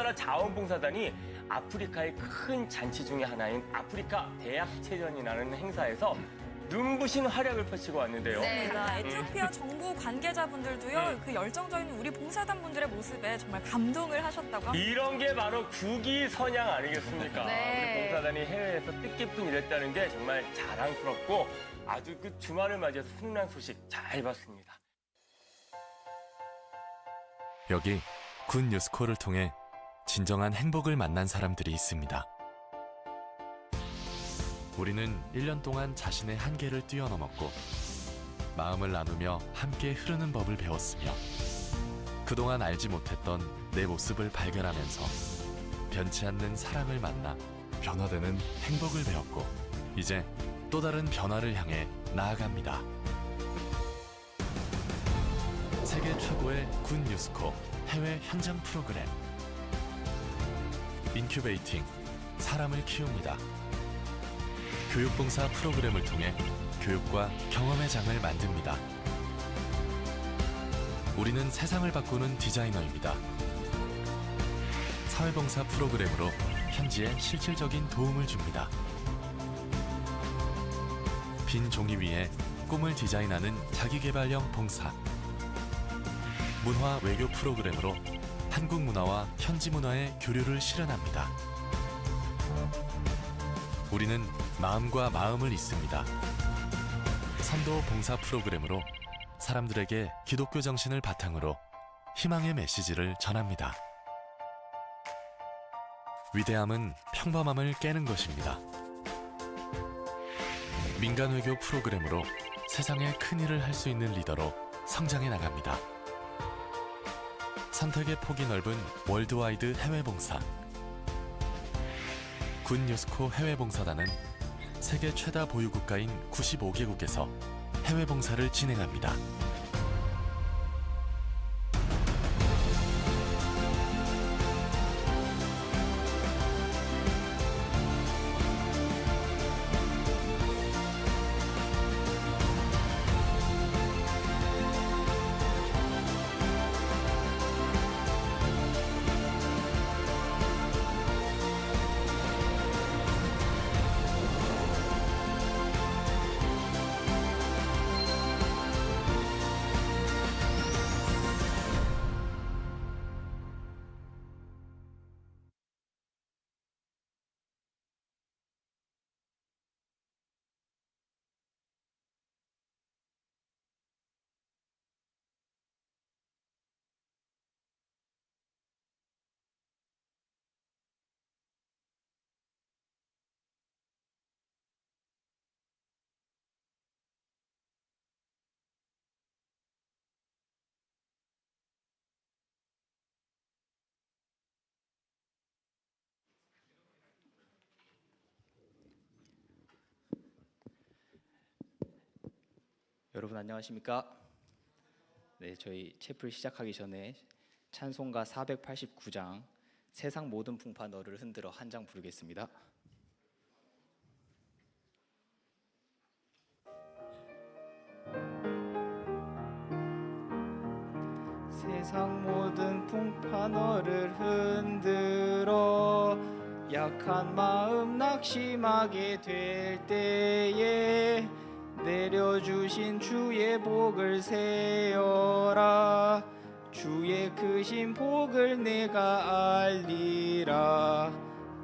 우리나라 자원봉사단이 아프리카의 큰 잔치 중에 하나인 아프리카 대학체전이라는 행사에서 눈부신 활약을 펼치고 왔는데요. 네, 에티오피아 정부 관계자분들도요, 그 열정적인 우리 봉사단 분들의 모습에 정말 감동을 하셨다고 합니다. 이런 게 바로 국위선양 아니겠습니까? 네. 우리 봉사단이 해외에서 뜻깊은 일했다는 게 정말 자랑스럽고 아주 그 주말을 맞이해서 훈훈한 소식 잘 봤습니다. 여기 군 뉴스코를 통해 진정한 행복을 만난 사람들이 있습니다. 우리는 1년 동안 자신의 한계를 뛰어넘었고 마음을 나누며 함께 흐르는 법을 배웠으며 그동안 알지 못했던 내 모습을 발견하면서 변치 않는 사랑을 만나 변화되는 행복을 배웠고 이제 또 다른 변화를 향해 나아갑니다. 세계 최고의 군 뉴스코 해외 현장 프로그램 인큐베이팅 사람을 키웁니다. 교육봉사 프로그램을 통해 교육과 경험의 장을 만듭니다. 우리는 세상을 바꾸는 디자이너입니다. 사회봉사 프로그램으로 현지에 실질적인 도움을 줍니다. 빈 종이 위에 꿈을 디자인하는 자기계발형 봉사. 문화 외교 프로그램으로 한국 문화와 현지 문화의 교류를 실현합니다. 우리는 마음과 마음을 잇습니다. 선도 봉사 프로그램으로 사람들에게 기독교 정신을 바탕으로 희망의 메시지를 전합니다. 위대함은 평범함을 깨는 것입니다. 민간 외교 프로그램으로 세상에 큰 일을 할 수 있는 리더로 성장해 나갑니다. 선택의 폭이 넓은 월드와이드 해외봉사. 군 뉴스코 해외봉사단은 세계 최다 보유국가인 95개국에서 해외봉사를 진행합니다. 여러분 안녕하십니까? 네, 저희 채플 시작하기 전에 찬송가 489장 세상 모든 풍파 너를 흔들어 한 장 부르겠습니다. 세상 모든 풍파 너를 흔들어 약한 마음 낙심하게 될 때에 내려주신 주의 복을 세어라. 주의 크신 복을 내가 알리라.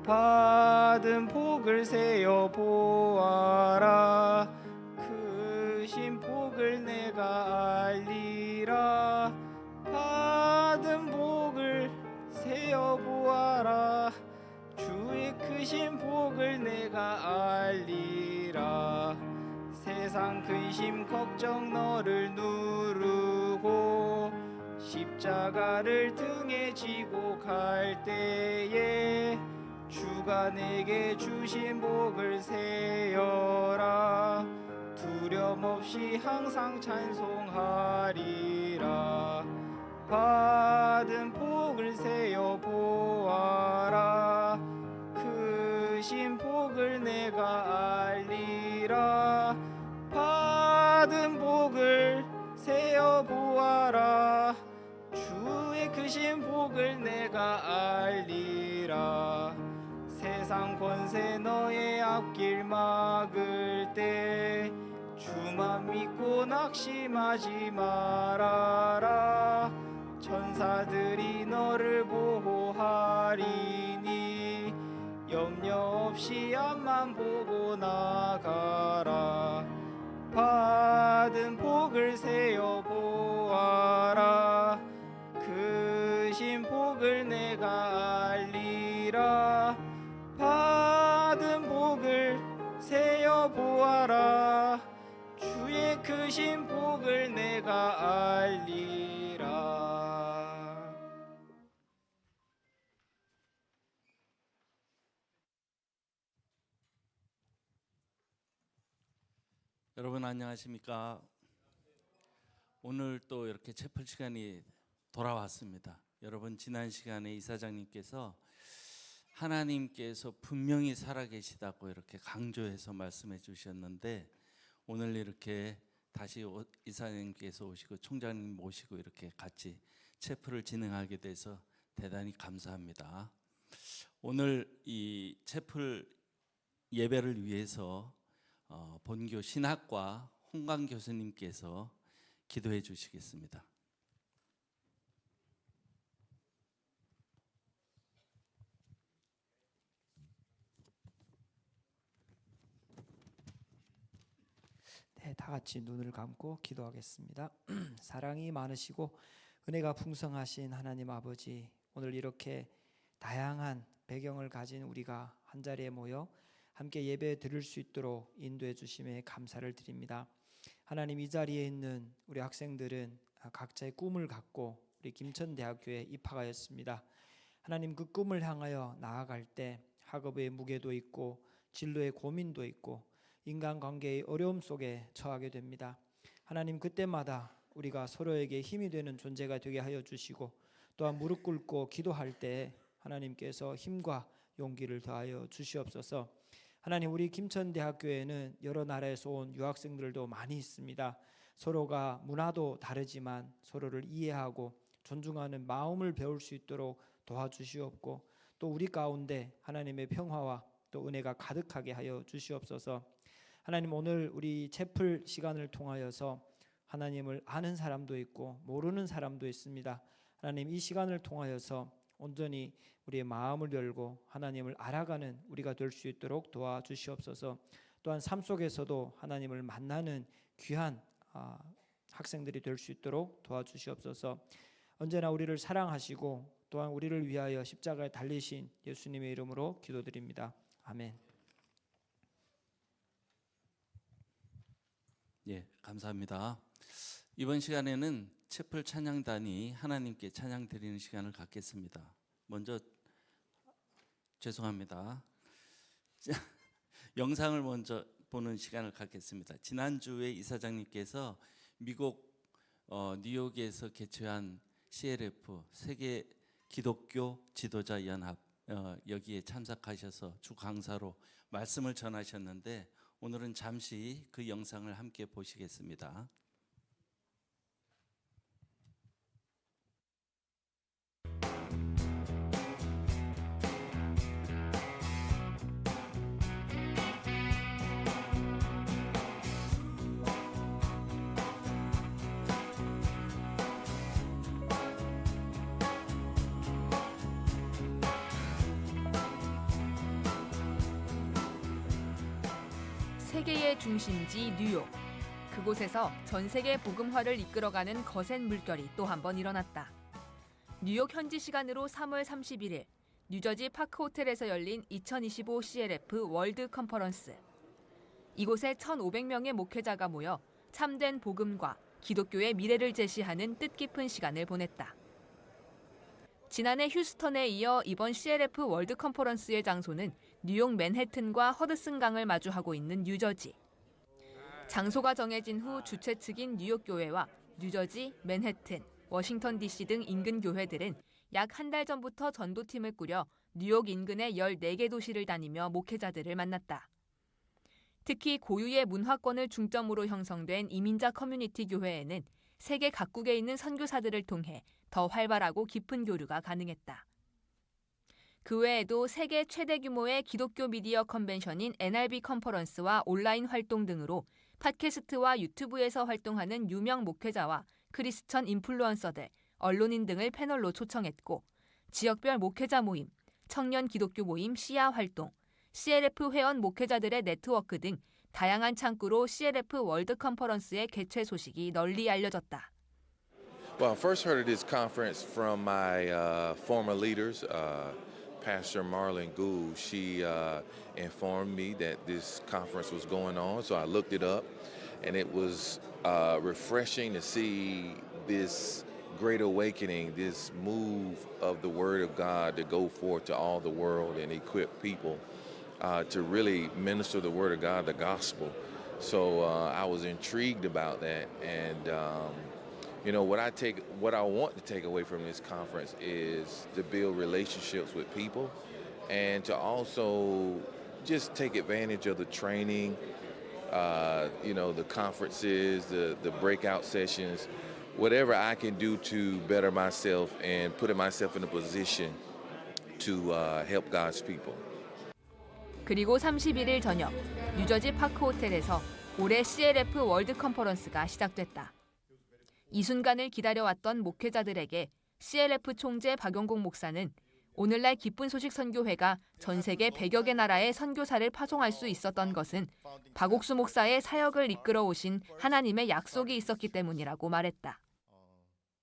받은 복을 세어 보아라. 크신 복을 내가 알리라. 받은 복을 세어 보아라. 주의 크신 복을 내가 알리라. 세상 근심 걱정 너를 누르고 십자가를 등에 지고 갈 때에 주가 내게 주신 복을 세어라. 두려움 없이 항상 찬송하리라. 받은 복을 세어 보아라. 크신 복을 내가 알리라. 받은 복을 세어 보아라. 주의 크신 복을 내가 알리라. 세상 권세 너의 앞길 막을 때 주만 믿고 낙심하지 말아라. 천사들이 너를 보호하리니 염려 없이 앞만 보고 나가라. 받은 복을 세어 보아라. 크신 복을 내가 알리라. 받은 복을 세어 보아라. 주의 크신 복을 내가 알리라. 여러분 안녕하십니까? 오늘 또 이렇게 채플 시간이 돌아왔습니다. 여러분 지난 시간에 이사장님께서 하나님께서 분명히 살아계시다고 이렇게 강조해서 말씀해 주셨는데 오늘 이렇게 다시 이사장님께서 오시고 총장님 모시고 이렇게 같이 채플을 진행하게 돼서 대단히 감사합니다. 오늘 이 채플 예배를 위해서 본교 신학과 홍강 교수님께서 기도해 주시겠습니다. 네, 다 같이 눈을 감고 기도하겠습니다. 사랑이 많으시고 은혜가 풍성하신 하나님 아버지, 오늘 이렇게 다양한 배경을 가진 우리가 한자리에 모여 함께 예배 드릴 수 있도록 인도해 주심에 감사를 드립니다. 하나님, 이 자리에 있는 우리 학생들은 각자의 꿈을 갖고 우리 김천대학교에 입학하였습니다. 하나님, 그 꿈을 향하여 나아갈 때 학업의 무게도 있고 진로의 고민도 있고 인간관계의 어려움 속에 처하게 됩니다. 하나님, 그때마다 우리가 서로에게 힘이 되는 존재가 되게 하여 주시고 또한 무릎 꿇고 기도할 때 하나님께서 힘과 용기를 더하여 주시옵소서. 하나님, 우리 김천대학교에는 여러 나라에서 온 유학생들도 많이 있습니다. 서로가 문화도 다르지만 서로를 이해하고 존중하는 마음을 배울 수 있도록 도와주시옵고 또 우리 가운데 하나님의 평화와 또 은혜가 가득하게 하여 주시옵소서. 하나님, 오늘 우리 채플 시간을 통하여서 하나님을 아는 사람도 있고 모르는 사람도 있습니다. 하나님, 이 시간을 통하여서 온전히 우리의 마음을 열고 하나님을 알아가는 우리가 될 수 있도록 도와주시옵소서. 또한 삶 속에서도 하나님을 만나는 귀한 학생들이 될 수 있도록 도와주시옵소서. 언제나 우리를 사랑하시고 또한 우리를 위하여 십자가에 달리신 예수님의 이름으로 기도드립니다. 아멘. 예, 감사합니다. 이번 시간에는 채플 찬양단이 하나님께 찬양 드리는 시간을 갖겠습니다. 먼저 죄송합니다. 영상을 먼저 보는 시간을 갖겠습니다. 지난주에 이사장님께서 미국 뉴욕에서 개최한 CLF 세계 기독교 지도자 연합 여기에 참석하셔서 주 강사로 말씀을 전하셨는데 오늘은 잠시 그 영상을 함께 보시겠습니다. 세계의 중심지 뉴욕. 그곳에서 전 세계 복음화를 이끌어가는 거센 물결이 또 한 번 일어났다. 뉴욕 현지 시간으로 3월 31일 뉴저지 파크 호텔에서 열린 2025 CLF 월드 컨퍼런스. 이곳에 1,500명의 목회자가 모여 참된 복음과 기독교의 미래를 제시하는 뜻깊은 시간을 보냈다. 지난해 휴스턴에 이어 이번 CLF 월드 컨퍼런스의 장소는 뉴욕 맨해튼과 허드슨강을 마주하고 있는 뉴저지. 장소가 정해진 후 주최 측인 뉴욕 교회와 뉴저지, 맨해튼, 워싱턴 DC 등 인근 교회들은 약 한 달 전부터 전도팀을 꾸려 뉴욕 인근의 14개 도시를 다니며 목회자들을 만났다. 특히 고유의 문화권을 중점으로 형성된 이민자 커뮤니티 교회에는 세계 각국에 있는 선교사들을 통해 더 활발하고 깊은 교류가 가능했다. 그 외에도 세계 최대 규모의 기독교 미디어 컨벤션인 NRB 컨퍼런스와 온라인 활동 등으로 팟캐스트와 유튜브에서 활동하는 유명 목회자와 크리스천 인플루언서들, 언론인 등을 패널로 초청했고 지역별 목회자 모임, 청년 기독교 모임 시야 활동, CLF 회원 목회자들의 네트워크 등 다양한 창구로 CLF 월드 컨퍼런스의 개최 소식이 널리 알려졌다. Well, I first heard of this conference from my former leaders, Pastor Marlon Gould. She informed me that this conference was going on, so I looked it up, and it was refreshing to see this great awakening, this move of the Word of God to go forth to all the world and equip people to really minister the Word of God, the gospel. So I was intrigued about that, and you know what I want to take away from this conference is to build relationships with people, and to also just take advantage of the training, you know, the conferences, the breakout sessions, whatever I can do to better myself and put myself in a position to help God's people. 그리고 31일 저녁 뉴저지 파크 호텔에서 올해 CLF 월드 컨퍼런스가 시작됐다. 이 순간을 기다려왔던 목회자들에게 CLF 총재 박용국 목사는 오늘날 기쁜 소식 선교회가 전 세계 100여 개 나라에 선교사를 파송할 수 있었던 것은 박옥수 목사의 사역을 이끌어 오신 하나님의 약속이 있었기 때문이라고 말했다.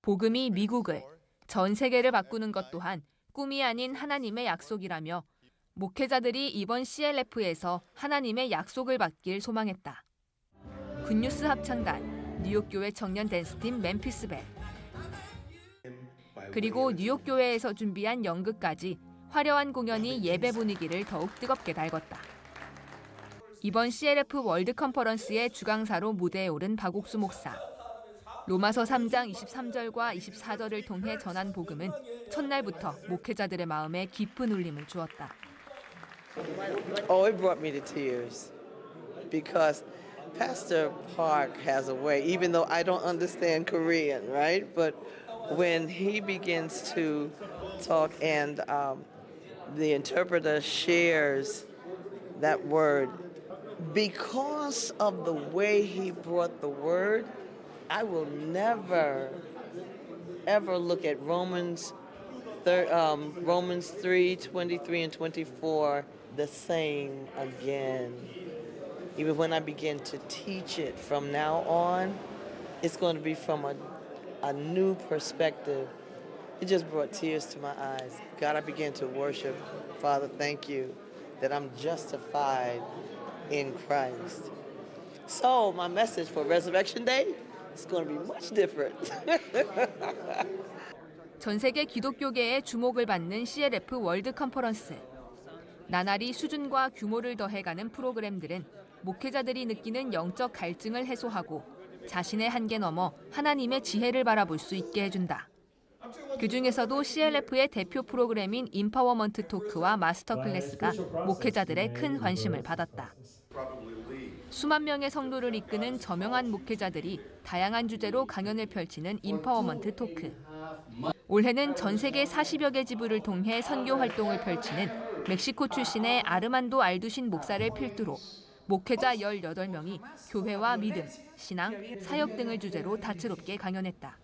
복음이 미국을, 전 세계를 바꾸는 것 또한 꿈이 아닌 하나님의 약속이라며 목회자들이 이번 CLF에서 하나님의 약속을 받길 소망했다. 굿뉴스 합창단, 뉴욕교회 청년 댄스팀 멤피스벨, 그리고 뉴욕교회에서 준비한 연극까지 화려한 공연이 예배 분위기를 더욱 뜨겁게 달궜다. 이번 CLF 월드 컨퍼런스의 주강사로 무대에 오른 박옥수 목사. 로마서 3장 23절과 24절을 통해 전한 복음은 첫날부터 목회자들의 마음에 깊은 울림을 주었다. Oh, it brought me to tears because Pastor Park has a way, even though I don't understand Korean, right? But when he begins to talk and the interpreter shares that word, because of the way he brought the word, I will never, ever look at Romans 3, 23 and 24 the same again. Even when I begin to teach it from now on, it's going to be from a new perspective. It just brought tears to my eyes. God, I began to worship. Father, thank you that I'm justified in Christ. So my message for Resurrection Day is going to be much different. 전 세계 기독교계의 주목을 받는 CLF 월드 컨퍼런스. 나날이 수준과 규모를 더해가는 프로그램들은 목회자들이 느끼는 영적 갈증을 해소하고 자신의 한계 넘어 하나님의 지혜를 바라볼 수 있게 해준다. 그중에서도 CLF의 대표 프로그램인 임파워먼트 토크와 마스터 클래스가 목회자들의 큰 관심을 받았다. 수만 명의 성도를 이끄는 저명한 목회자들이 다양한 주제로 강연을 펼치는 임파워먼트 토크. 올해는 전 세계 40여 개 지부를 통해 선교 활동을 펼치는 멕시코 출신의 아르만도 알두신 목사를 필두로 목회자 18명이 교회와 믿음, 신앙, 사역 등을 주제로 다채롭게 강연했다.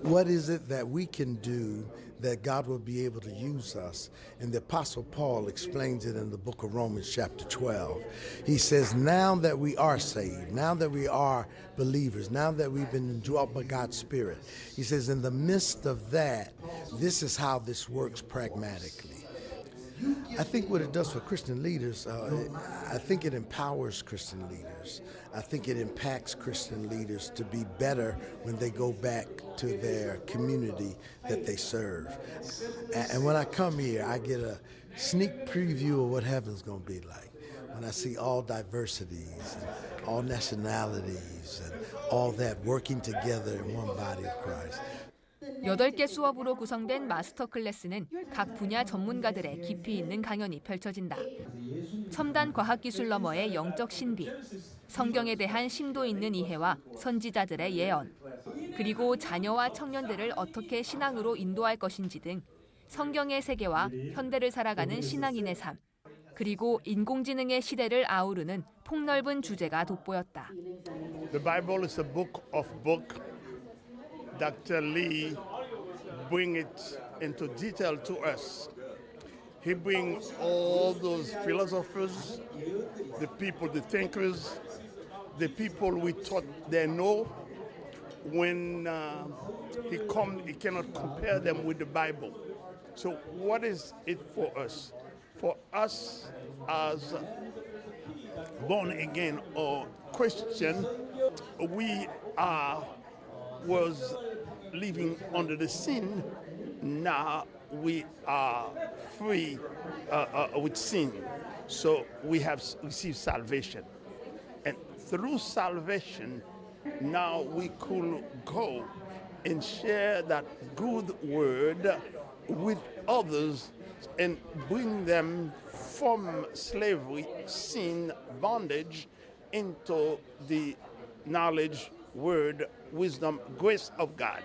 What is it that we can do that God will be able to use us? And the Apostle Paul explains it in the book of Romans chapter 12. He says, now that we are saved, now that we are believers, now that we've been indwelt by God's Spirit, he says, in the midst of that, this is how this works pragmatically. I think what it does for Christian leaders, I think it empowers Christian leaders. I think it impacts Christian leaders to be better when they go back to their community that they serve. And when I come here, I get a sneak preview of what heaven's going to be like. When I see all diversities, and all nationalities, and all that working together in one body of Christ. 8개 수업으로 구성된 마스터 클래스는 각 분야 전문가들의 깊이 있는 강연이 펼쳐진다. 첨단 과학기술 너머의 영적 신비, 성경에 대한 심도 있는 이해와 선지자들의 예언, 그리고 자녀와 청년들을 어떻게 신앙으로 인도할 것인지 등 성경의 세계와 현대를 살아가는 신앙인의 삶, 그리고 인공지능의 시대를 아우르는 폭넓은 주제가 돋보였다. The Bible is a book of book. Dr. Lee bring it into detail to us. He bring all those philosophers, the people, the thinkers, the people we thought they know. When he come, he cannot compare them with the Bible. So what is it for us? For us as born again or Christian, we was living under the sin. Now we are free with sin. So we have received salvation. And through salvation, now we could go and share that good word with others and bring them from slavery, sin, bondage into the knowledge, word, wisdom, grace of God.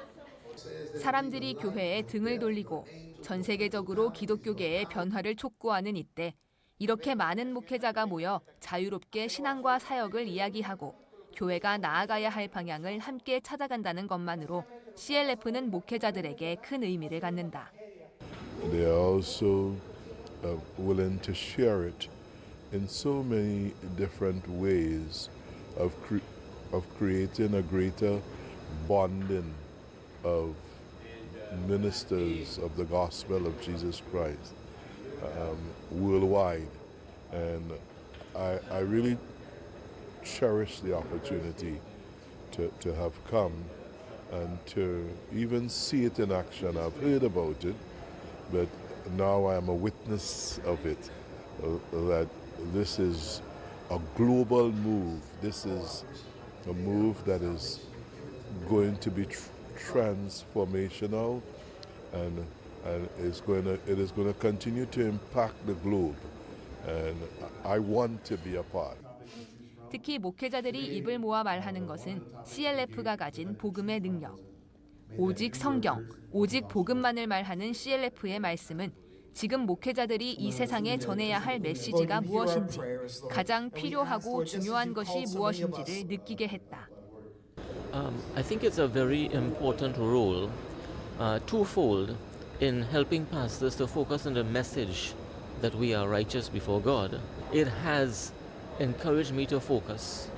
사람들이 교회에 등을 돌리고 전 세계적으로 기독교계의 변화를 촉구하는 이때 이렇게 많은 목회자가 모여 자유롭게 신앙과 사역을 이야기하고 교회가 나아가야 할 방향을 함께 찾아간다는 것만으로 CLF는 목회자들에게 큰 의미를 갖는다. They are also willing to share it in so many different ways of creating a greater bonding of ministers of the gospel of Jesus Christ worldwide. And I really cherish the opportunity to have come and to even see it in action. I've heard about it, but now I am a witness of it, that this is a global move. This is a move that is going to be transformational, and it is going to continue to impact the globe, and I want to be a part. 특히 목회자들이 입을 모아 말하는 것은 CLF가 가진 복음의 능력. 오직 성경, 오직 복음만을 말하는 CLF의 말씀은 지금 목회자들이 이 세상에 전해야 할 메시지가 무엇인지, 가장 필요하고 중요한 것이 무엇인지를 느끼게 했다. I think it's a very important role, twofold, in helping pastors to focus on the message that we are righteous before God. It has encouraged me to focus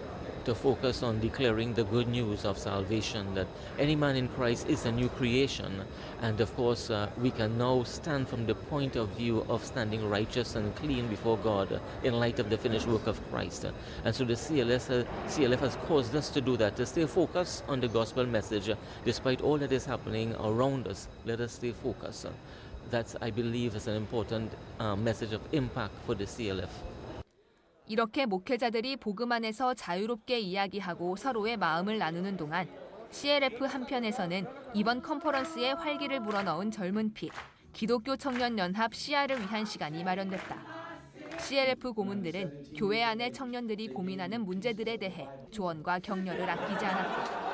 on declaring the good news of salvation, that any man in Christ is a new creation, and of course we can now stand from the point of view of standing righteous and clean before God in light of the finished work of Christ. And so the CLF has caused us to do that, to stay focused on the gospel message despite all that is happening around us. Let us stay focused. That's, I believe, is an important message of impact for the CLF. 이렇게 목회자들이 복음 안에서 자유롭게 이야기하고 서로의 마음을 나누는 동안 CLF 한편에서는 이번 컨퍼런스에 활기를 불어넣은 젊은 피, 기독교 청년 연합 CR을 위한 시간이 마련됐다. CLF 고문들은 교회 안의 청년들이 고민하는 문제들에 대해 조언과 격려를 아끼지 않았다.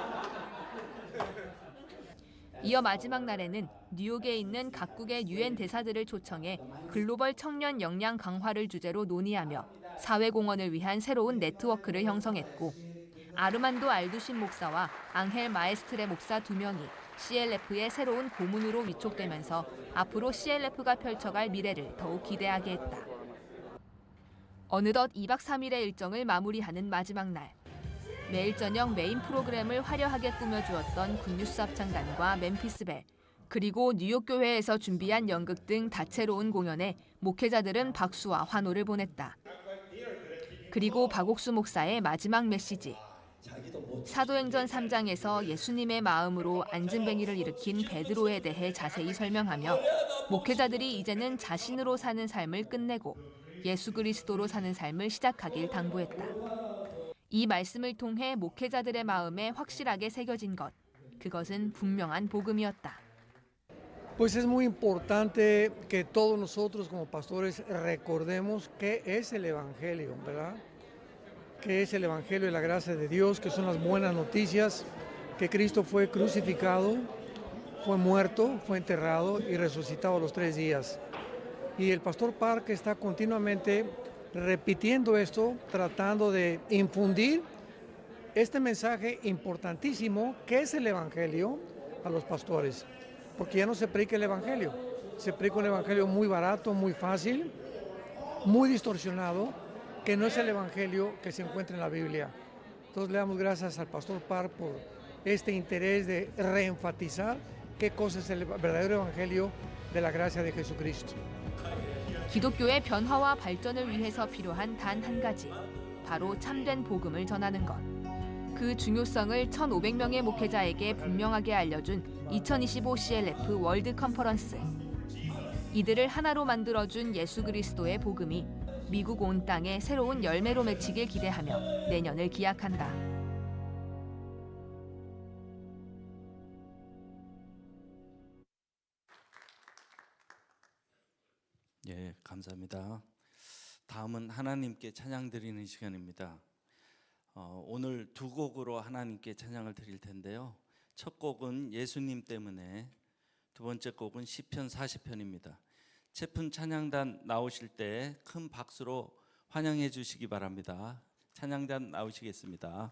이어 마지막 날에는 뉴욕에 있는 각국의 유엔 대사들을 초청해 글로벌 청년 역량 강화를 주제로 논의하며 사회공헌을 위한 새로운 네트워크를 형성했고, 아르만도 알두신 목사와 앙헬 마에스트레 목사 2명이 CLF의 새로운 고문으로 위촉되면서 앞으로 CLF가 펼쳐갈 미래를 더욱 기대하게 했다. 어느덧 2박 3일의 일정을 마무리하는 마지막 날. 매일 저녁 메인 프로그램을 화려하게 꾸며주었던 굿뉴스 합창단과 멤피스 벨, 그리고 뉴욕 교회에서 준비한 연극 등 다채로운 공연에 목회자들은 박수와 환호를 보냈다. 그리고 박옥수 목사의 마지막 메시지. 사도행전 3장에서 예수님의 마음으로 안진뱅이를 일으킨 베드로에 대해 자세히 설명하며 목회자들이 이제는 자신으로 사는 삶을 끝내고 예수 그리스도로 사는 삶을 시작하길 당부했다. 이 말씀을 통해 목회자들의 마음에 확실하게 새겨진 것, 그것은 분명한 복음이었다. Pues es muy importante que todos nosotros como pastores recordemos qué es el Evangelio, ¿verdad? ¿Qué es el Evangelio de la gracia de Dios? Que son las buenas noticias, que Cristo fue crucificado, fue muerto, fue enterrado y resucitado a los 3 días. Y el pastor Park está continuamente repitiendo esto, tratando de infundir este mensaje importantísimo que es el Evangelio a los pastores. Porque ya no se predica el Evangelio, se predica un Evangelio muy barato, muy fácil, muy distorsionado, que no es el Evangelio que se encuentra en la Biblia. Entonces le damos gracias al pastor Park por este interés de reenfatizar qué cosa es el verdadero Evangelio de la gracia de Jesucristo. 기독교의 변화와 발전을 위해서 필요한 단 한 가지, 바로 참된 복음을 전하는 것. 그 중요성을 1,500명의 목회자에게 분명하게 알려준 2025 CLF 월드 컨퍼런스. 이들을 하나로 만들어준 예수 그리스도의 복음이 미국 온 땅에 새로운 열매로 맺히길 기대하며 내년을 기약한다. 예, 감사합니다. 다음은 하나님께 찬양 드리는 시간입니다. 오늘 2곡으로 하나님께 찬양을 드릴 텐데요. 첫 곡은 예수님 때문에, 두 번째 곡은 시편 40편입니다. 채픈 찬양단 나오실 때 큰 박수로 환영해 주시기 바랍니다. 찬양단 나오시겠습니다.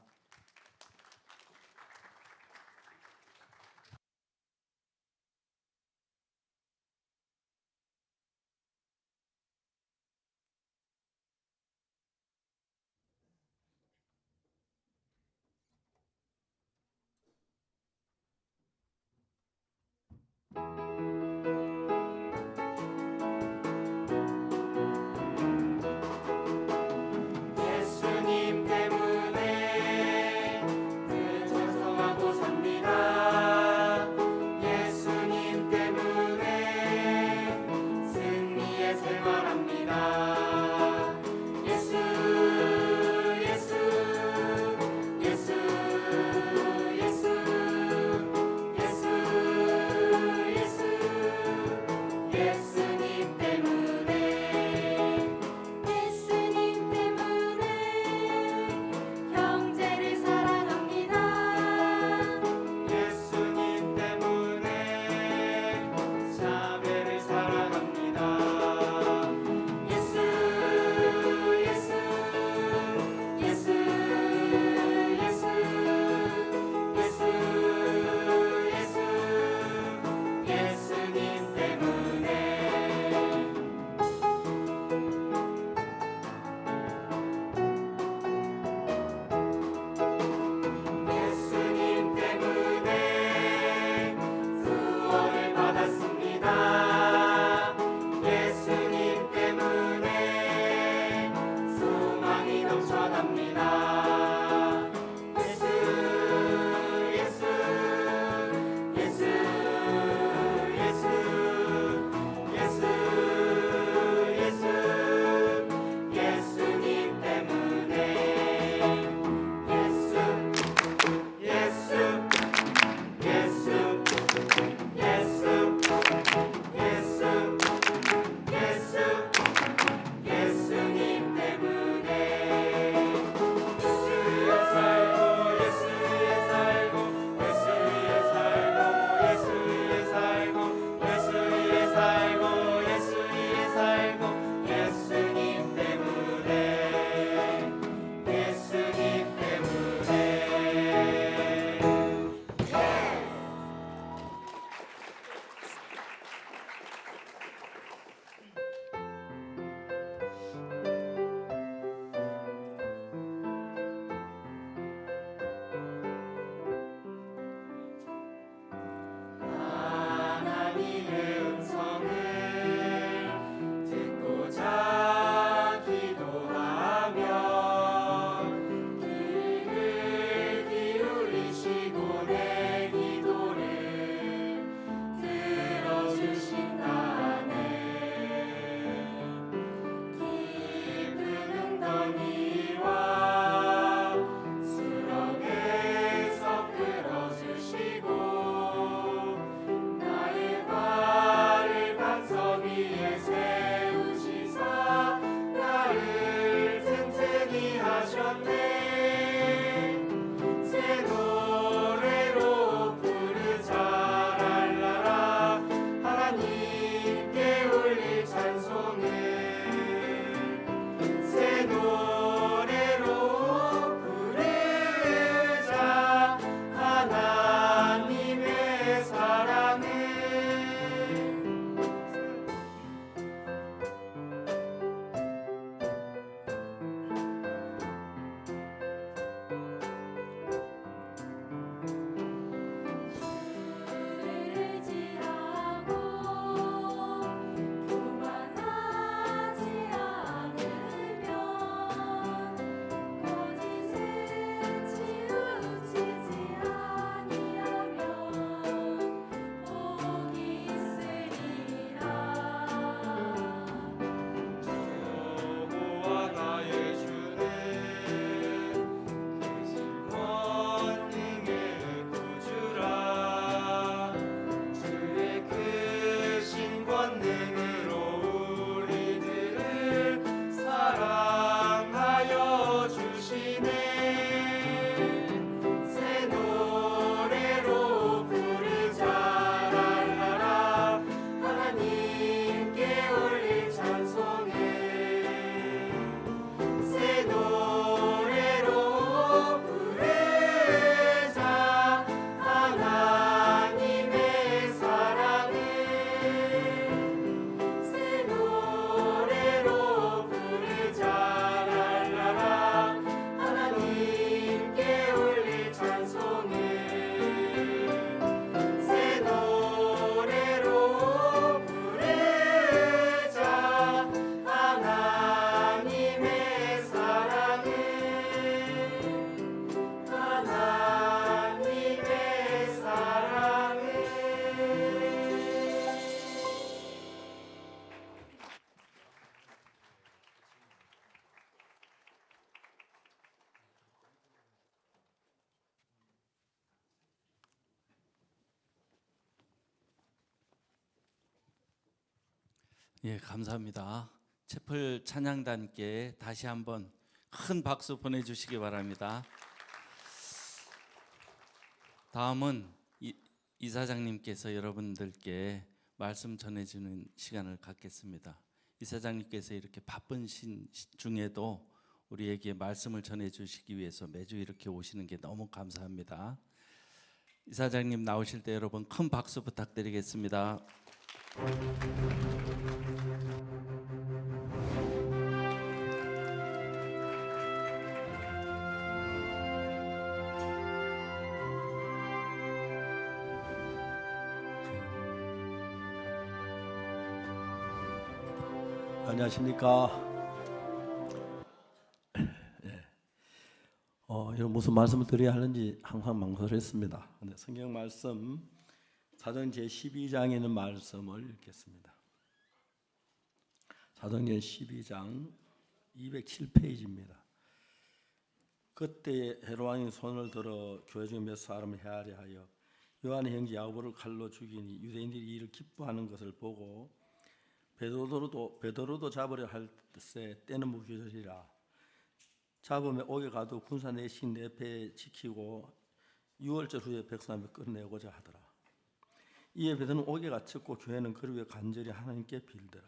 예수님 때문에 찬송하고 삽니다. 예수님 때문에 승리에 생활합니다. 예수 예수 예수 예수 예수 예수 예수님 때문에 예수님 때문에 형제를 사랑합니다. 예수님 때문에 자매를 사랑합니다. 예수 예, 감사합니다. 채플 찬양단께 다시 한번 큰 박수 보내주시기 바랍니다. 다음은 이사장님께서 여러분들께 말씀 전해주는 시간을 갖겠습니다. 이사장님께서 이렇게 바쁜 중에도 우리에게 말씀을 전해주시기 위해서 매주 이렇게 오시는 게 너무 감사합니다. 이사장님 나오실 때 여러분 큰 박수 부탁드리겠습니다. 안녕하십니까. 이런 무슨 말씀을 드려야 하는지 항상 망설였습니다. 근데 성경 말씀 사도행 제12장에 있는 말씀을 읽겠습니다. 사도행 제12장 207페이지입니다. 그때 헤롯 왕이 손을 들어 교회 중 몇 사람을 해하려 하여 요한의 형제 야고보를 칼로 죽이니 유대인들이 이를 기뻐하는 것을 보고 베드로도 잡으려 할 때는 무교절이라 잡음에 옥에 가도 군사 내신 내 배에 지키고 6월절 후에 백성을 끝내고자 하더라. 이에 베드로는 옥에 갇혔고 교회는 그를 위해 간절히 하나님께 빌더라.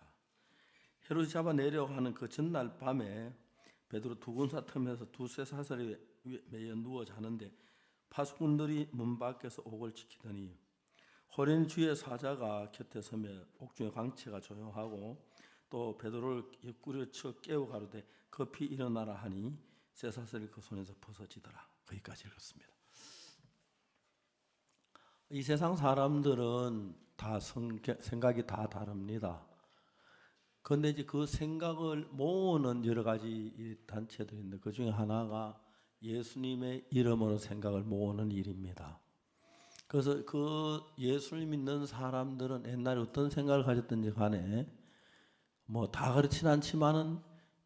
헤롯이 잡아내려고 하는 그 전날 밤에 베드로 두 군사 틈에서 두세 사슬에 매여 누워 자는데 파수꾼들이 문 밖에서 옥을 지키더니 호련히 주의 사자가 곁에 서며 옥중의 광채가 조용하고 또 베드로를 옆구리에 쳐 깨워 가로되 급히 일어나라 하니 쇠사슬이 그 손에서 벗어지더라. 거기까지 읽었습니다. 이 세상 사람들은 다 생각이 다 다릅니다. 그런데 이제 그 생각을 모으는 여러 가지 단체들이 있는데 그 중에 하나가 예수님의 이름으로 생각을 모으는 일입니다. 그래서 그 예수를 믿는 사람들은 옛날에 어떤 생각을 가졌든지 간에 뭐 다 그렇진 않지만은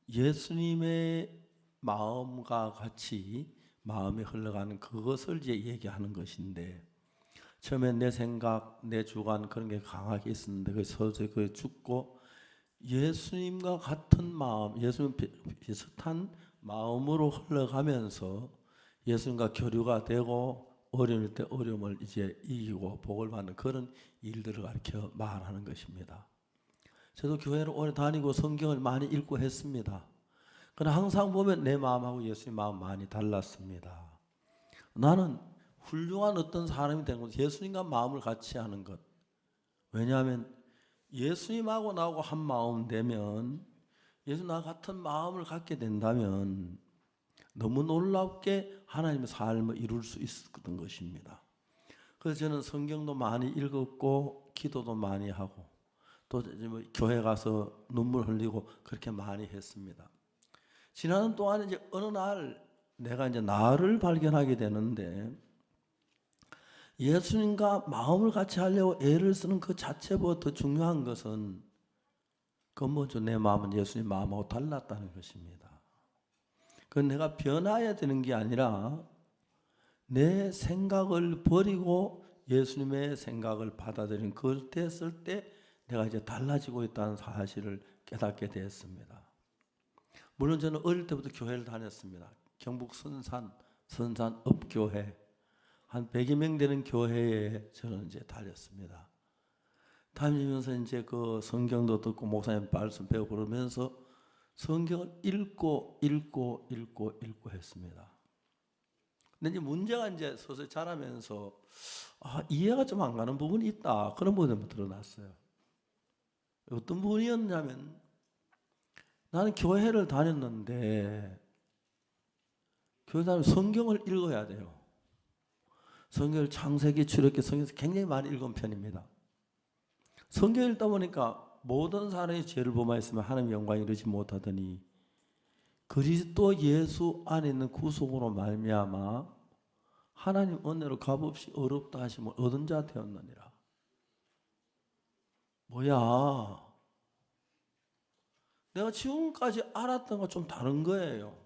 예수님의 마음과 같이 마음이 흘러가는 그것을 이제 얘기하는 것인데 처음에 내 생각, 내 주관 그런 게 강하게 있었는데 그 서서히 그게 죽고 예수님과 같은 마음, 예수님 비슷한 마음으로 흘러가면서 예수님과 교류가 되고 어려울 때 어려움을 이제 이기고 복을 받는 그런 일들을 가르쳐 말하는 것입니다. 저도 교회를 오래 다니고 성경을 많이 읽고 했습니다. 그러나 항상 보면 내 마음하고 예수님 마음 많이 달랐습니다. 나는 훌륭한 어떤 사람이 되는 것, 예수님과 마음을 같이 하는 것. 왜냐하면 예수님하고 나하고 한 마음 되면 예수님과 같은 마음을 갖게 된다면 너무 놀랍게 하나님의 삶을 이룰 수 있었던 것입니다. 그래서 저는 성경도 많이 읽었고 기도도 많이 하고 또 교회 가서 눈물 흘리고 그렇게 많이 했습니다. 지나는 동안 이제 어느 날 내가 이제 나를 발견하게 되는데 예수님과 마음을 같이 하려고 애를 쓰는 그 자체보다 더 중요한 것은 근본적으로 내 마음은 예수님 마음하고 달랐다는 것입니다. 그건 내가 변화해야 되는 게 아니라 내 생각을 버리고 예수님의 생각을 받아들인 그때 했을 때 내가 이제 달라지고 있다는 사실을 깨닫게 되었습니다. 물론 저는 어릴 때부터 교회를 다녔습니다. 경북 선산읍교회 한 100여 명 되는 교회에 저는 이제 다녔습니다. 다니면서 이제 그 성경도 듣고 목사님 말씀 배우고 그러면서 성경을 읽고 했습니다. 근데 이제 문제가 이제 서서히 자라면서 이해가 좀 안 가는 부분이 있다. 그런 부분이 드러났어요. 어떤 부분이었냐면 나는 교회를 다녔는데 교회 다니면 성경을 읽어야 돼요. 성경을 창세기, 출애굽기, 성경에서 굉장히 많이 읽은 편입니다. 성경 읽다 보니까 모든 사람이 죄를 범하였으면 하나님의 영광에 이르지 못하더니 그리스도 예수 안에 있는 구속으로 말미암아 하나님 은혜로 값없이 어렵다 하시면 얻은 자 되었느니라. 뭐야? 내가 지금까지 알았던 거 좀 다른 거예요.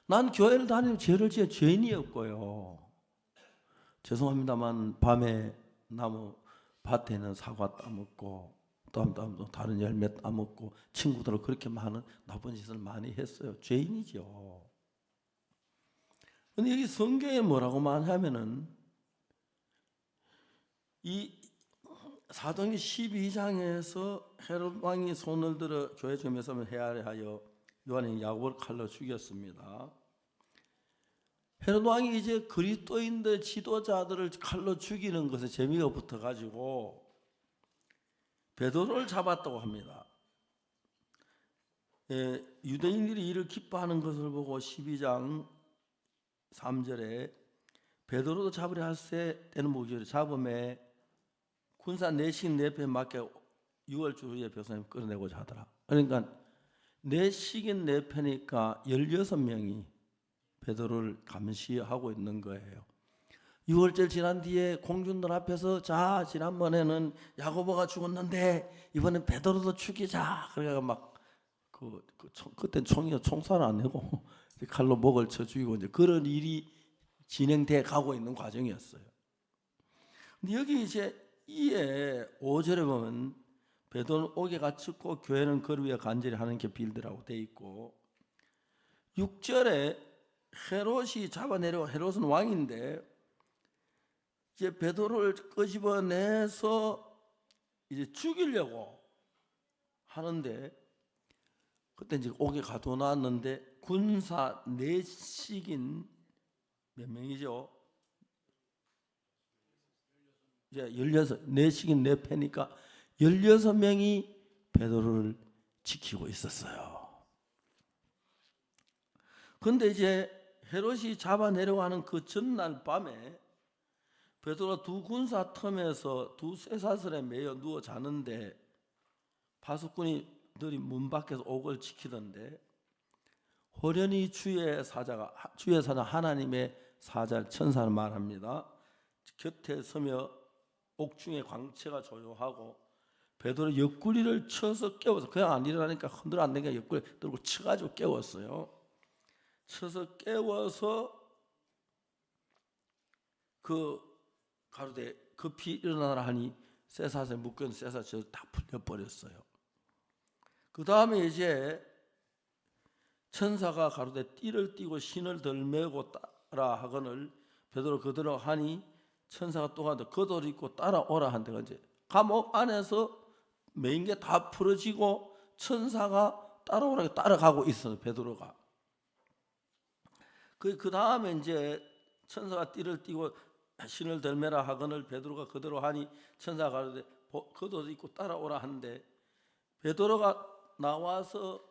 난 교회를 다니면 죄를 지어 죄인이었고요. 죄송합니다만 밤에 나무 밭에 있는 사과 따먹고 또 다른 열매 따먹고 친구들을 그렇게 많은 나쁜 짓을 많이 했어요. 죄인이죠. 근데 여기 성경에 뭐라고 말하면은 이 사도행전 12장에서 헤롯 왕이 손을 들어 교회 점에서 헤아려 하여 요한이 야곱을 칼로 죽였습니다. 헤롯 왕이 이제 그리스도인들 지도자들을 칼로 죽이는 것에 재미가 붙어가지고 베드로를 잡았다고 합니다. 유대인들이 이를 기뻐하는 것을 보고 12장 3절에 베드로도 잡으려 할세 때는 무기를 잡음에 군사 내식 내패 맞게 6월주 후에 백성을 끌어내고자 하더라. 그러니까 내식인 내패니까 16명이 베드로를 감시하고 있는 거예요. 6월절 지난 뒤에 공중들 앞에서 자 지난번에는 야고보가 죽었는데 이번엔 베드로도 죽이자. 그래가 막 그때 총살 안 내고 칼로 목을 쳐 죽이고 이제 그런 일이 진행돼 가고 있는 과정이었어요. 근데 여기 이제 이에 5절에 보면 베드로는 옥에 갇혔고 교회는 그 위에 간절히 하는 게 빌드라고 돼 있고 6절에 헤롯이 잡아내려고 헤롯은 왕인데 이제 베드로를 끄집어내서 이제 죽이려고 하는데 그때 이제 옥에 가둬놨는데 군사 내식인 몇 명이죠? 이제 16 내식인 내패니까 16명이 베드로를 지키고 있었어요. 그런데 이제 헤롯이 잡아내려고 하는 그 전날 밤에 베드로가 두 군사 틈에서 두 쇠사슬에 매여 누워 자는데 파수꾼이들이 문 밖에서 옥을 지키던데 호련히 주의 사자 하나님의 사자 천사를 말합니다. 곁에 서며 옥중에 광채가 조용하고 베드로 옆구리를 쳐서 깨워서 그냥 안 일어나니까 흔들어 안 되니까 옆구리 들고 쳐가지고 깨웠어요. 쳐서 깨워서 그 가로되 급히 일어나라 하니 쇠사슬에 묶여있는 쇠사슬 다 풀려버렸어요. 그 다음에 이제 천사가 가로되 띠를 띠고 신을 덜매고 따라 하거늘 베드로 그대로 하니 천사가 또 가도 겉옷 입고 따라오라 한데 이제 감옥 안에서 매인 게 다 풀어지고 천사가 따라오라고 따라가고 있어요. 베드로가 그 다음에 이제 천사가 띠를 띠고 신을 덜매라 하거늘 베드로가 그대로 하니 천사가 가로되 겉옷 입고 따라오라 한데 베드로가 나와서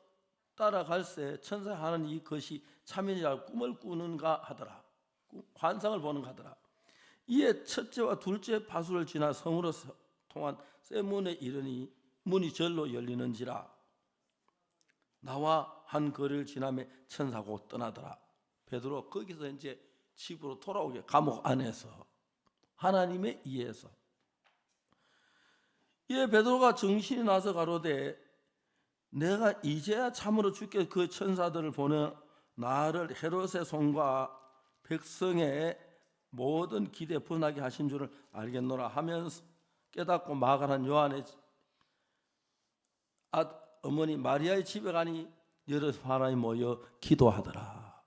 따라갈새 천사 하는 이것이 참인이라 꿈을 꾸는가 하더라. 환상을 보는가 하더라. 이에 첫째와 둘째 파수를 지나 성으로 통한 쇠문에 이르니 문이 절로 열리는지라 나와 한 거리를 지나며 천사고 떠나더라. 베드로 거기서 이제 집으로 돌아오게 감옥 안에서 하나님의 이해에서 이에 베드로가 정신이 나서 가로되 내가 이제야 참으로 주께 그 천사들을 보내 나를 헤롯의 손과 백성의 모든 기대에 분하게 하신 줄을 알겠노라 하면서 깨닫고 마가란 요한의 어머니 마리아의 집에 가니 여러 사람이 모여 기도하더라.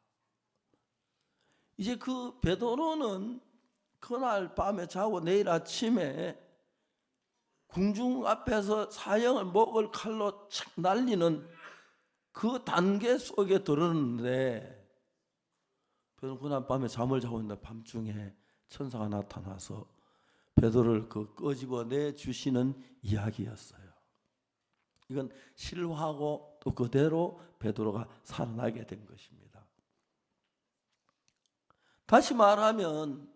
이제 그 베드로는 그날 밤에 자고 내일 아침에 궁중 앞에서 사형을 목을 칼로 착 날리는 그 단계 속에 들었는데 베드로는 그날 밤에 잠을 자고 있는데 밤중에 천사가 나타나서 베드로를 끄집어내 주시는 이야기였어요. 이건 실화하고 또 그대로 베드로가 살아나게 된 것입니다. 다시 말하면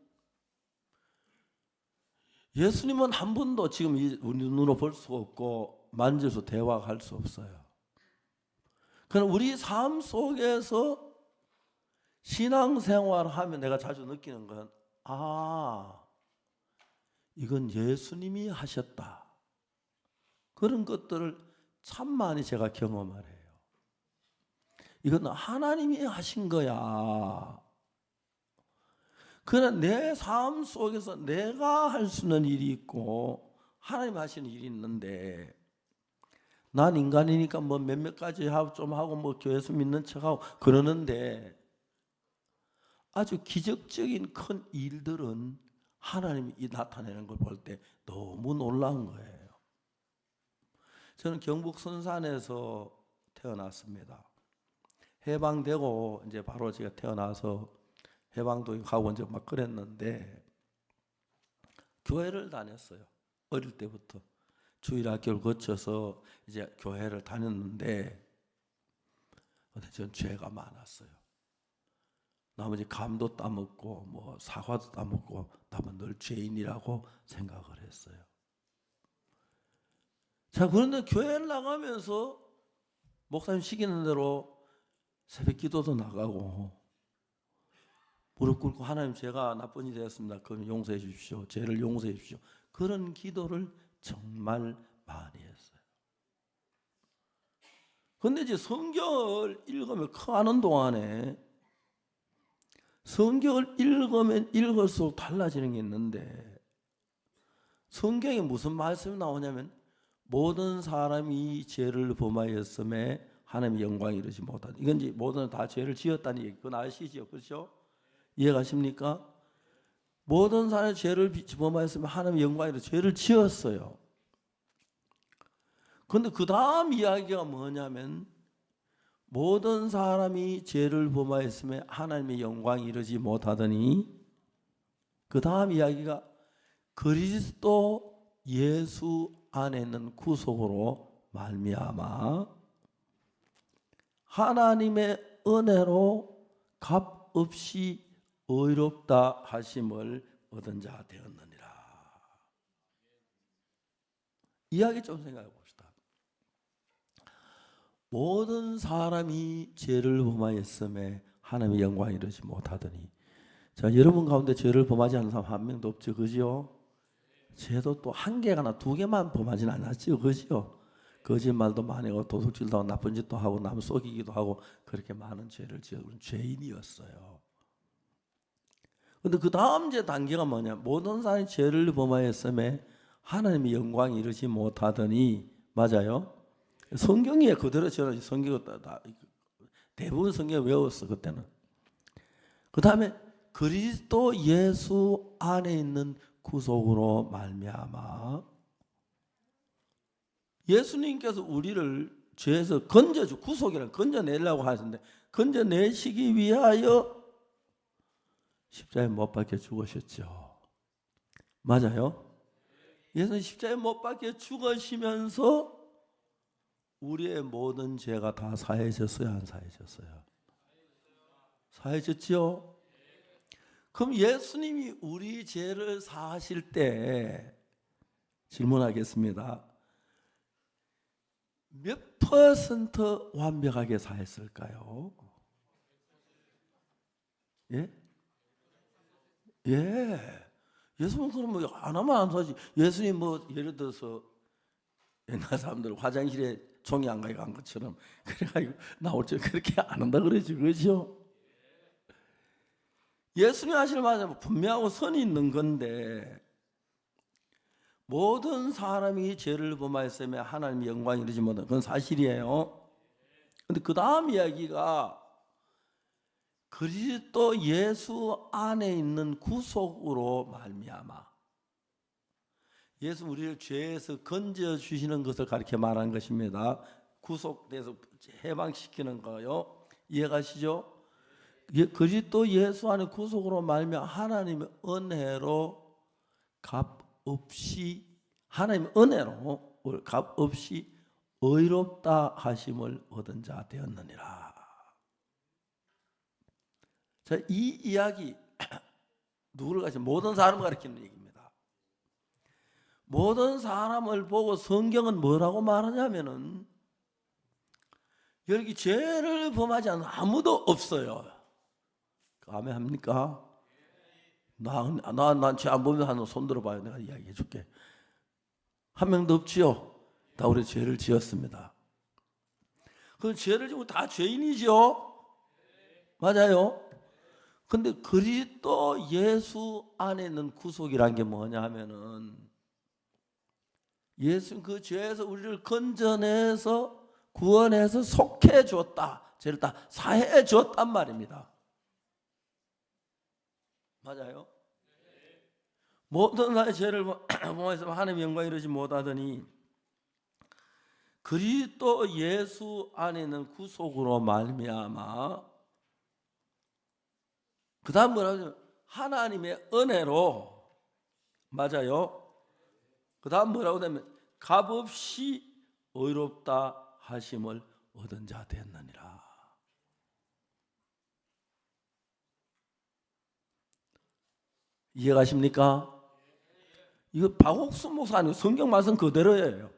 예수님은 한 번도 지금 우리 눈으로 볼 수 없고 만져서 대화할 수 없어요. 그럼 우리 삶 속에서 신앙생활을 하면 내가 자주 느끼는 건 이건 예수님이 하셨다. 그런 것들을 참 많이 제가 경험을 해요. 이건 하나님이 하신 거야. 그러나 내 삶 속에서 내가 할 수 있는 일이 있고 하나님 하시는 일이 있는데 난 인간이니까 뭐 몇몇 가지 하고 좀 하고 뭐 교회에서 믿는 척하고 그러는데 아주 기적적인 큰 일들은 하나님이 나타내는 걸 볼 때 너무 놀라운 거예요. 저는 경북 선산에서 태어났습니다. 해방되고 이제 바로 제가 태어나서 해방도 가고 이제 막 그랬는데 교회를 다녔어요. 어릴 때부터 주일학교를 거쳐서 이제 교회를 다녔는데 전 죄가 많았어요. 나머지 감도 따먹고 뭐 사과도 따먹고 나만 늘 죄인이라고 생각을 했어요. 자, 그런데 교회를 나가면서 목사님 시키는 대로 새벽 기도도 나가고 무릎 꿇고 하나님 제가 나쁜 일이 되었습니다. 그럼 용서해 주십시오. 죄를 용서해 주십시오. 그런 기도를 정말 많이 했어요. 그런데 이제 성경을 읽으면 커가는 동안에 성경을 읽으면 읽을수록 달라지는 게 있는데 성경에 무슨 말씀이 나오냐면 모든 사람이 죄를 범하였음에 하나님의 영광이 이르지 못하다. 이건 이제 모든 다 죄를 지었다는 얘기. 그건 아시죠? 그렇죠? 이해가십니까? 모든 사람이 죄를 범하였으면 하나님의 영광이 이르지 죄를 지었어요. 그런데 그 다음 이야기가 뭐냐면 모든 사람이 죄를 범하였음에 하나님의 영광이 이르지 못하더니 그 다음 이야기가 그리스도 예수 안에 있는 구속으로 말미암아 하나님의 은혜로 값없이 의롭다 하심을 얻은 자 되었느니라. 이야기 좀 생각해 봅시다. 모든 사람이 죄를 범하였음에 하나님의 영광이 이르지 못하더니 자, 여러분 가운데 죄를 범하지 않는 사람 한 명도 없죠. 그죠? 죄도 또 한 개가나 두 개만 범하진 않았죠. 그죠? 거짓말도 많이 하고 도둑질도 하고 나쁜 짓도 하고 남 속이기도 하고 그렇게 많은 죄를 지은 죄인이었어요. 그런데 그 다음 제 단계가 뭐냐? 모든 사람이 죄를 범하였음에 하나님의 영광이 이르지 못하더니 맞아요? 성경에 그대로 저는 성경 대부분 성경 외웠어 그때는. 그 다음에 그리스도 예수 안에 있는 구속으로 말미암아 예수님께서 우리를 죄에서 건져주 구속이라 건져내려고 하시는데 건져내시기 위하여 십자가에 못 박혀 죽으셨죠. 맞아요? 예수님 십자가에 못 박혀 죽으시면서 우리의 모든 죄가 다 사해졌어요? 안 사해졌어요? 사해졌죠? 그럼 예수님이 우리 죄를 사하실 때 질문하겠습니다. 몇 퍼센트 완벽하게 사했을까요? 예? 예. 예수님 그럼 뭐 안 하면 안 사지. 예수님 뭐 예를 들어서 옛날 사람들 화장실에 종이 안 가져간 것처럼 그래가지고 나올 때 그렇게 안 한다 그러지, 그렇죠? 예수님 하시는 말은 분명하고 선이 있는 건데 모든 사람이 죄를 범하였으며 하나님의 영광이 이르지 못한 그건 사실이에요. 그런데 그 다음 이야기가 그리스도 예수 안에 있는 구속으로 말미암아 예수 우리를 죄에서 건져 주시는 것을 가르쳐 말하는 것입니다. 구속돼서 해방시키는 거요. 이해가시죠? 그리스도 예수 안에 구속으로 말미암아 하나님의 은혜로 값없이 하나님의 은혜로 값없이 의롭다 하심을 얻은 자 되었느니라. 자, 이 이야기 누구를 가르쳐? 모든 사람을 가르치는 얘기입니다. 모든 사람을 보고 성경은 뭐라고 말하냐면은 여기 죄를 범하지 않는 아무도 없어요. 아멘합니까? 난 죄 안 보면 하는 손 들어봐요. 내가 이야기해 줄게. 한 명도 없지요? 다 우리 죄를 지었습니다. 그 죄를 지고 다 죄인이죠? 맞아요? 근데 그리스도 예수 안에 있는 구속이란 게 뭐냐 하면은 예수 그 죄에서 우리를 건져내서 구원해서 속해 줬다. 죄를 다 사해 줬단 말입니다. 맞아요? 모든 나의 죄를 범하여서 하나님의 영광 이루지 못하더니 그리스도 예수 안에 있는 구속으로 말미암아 그 다음 뭐라고 하나님의 은혜로 맞아요. 그 다음 뭐라고 하면 값없이 의롭다 하심을 얻은 자 됐느니라. 이해가십니까? 이거 박옥수 목사 아니고 성경 말씀 그대로예요.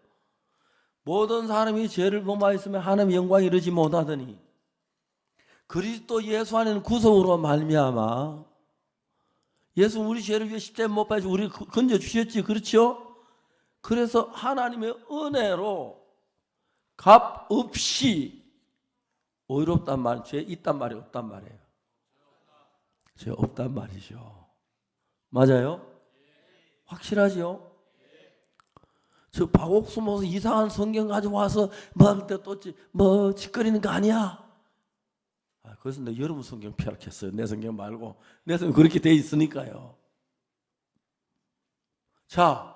모든 사람이 죄를 범하였으면 하나님의 영광 이르지 못하더니 그리스도 예수 안에는 구속으로 말미암아 예수 우리 죄를 위해 십자가에 못 박혀 우리 건져 주셨지, 그렇죠? 그래서 하나님의 은혜로 값 없이 의롭단 말, 죄 있단 말이 없단 말이에요. 죄 없단 말이죠. 맞아요? 확실하죠? 저 박옥수 모서 이상한 성경 가지고 와서 뭐 짓거리는 거 아니야? 그래서 내가 여러분 성경 펴락했어요. 내 성경 말고. 내 성경 그렇게 돼 있으니까요. 자,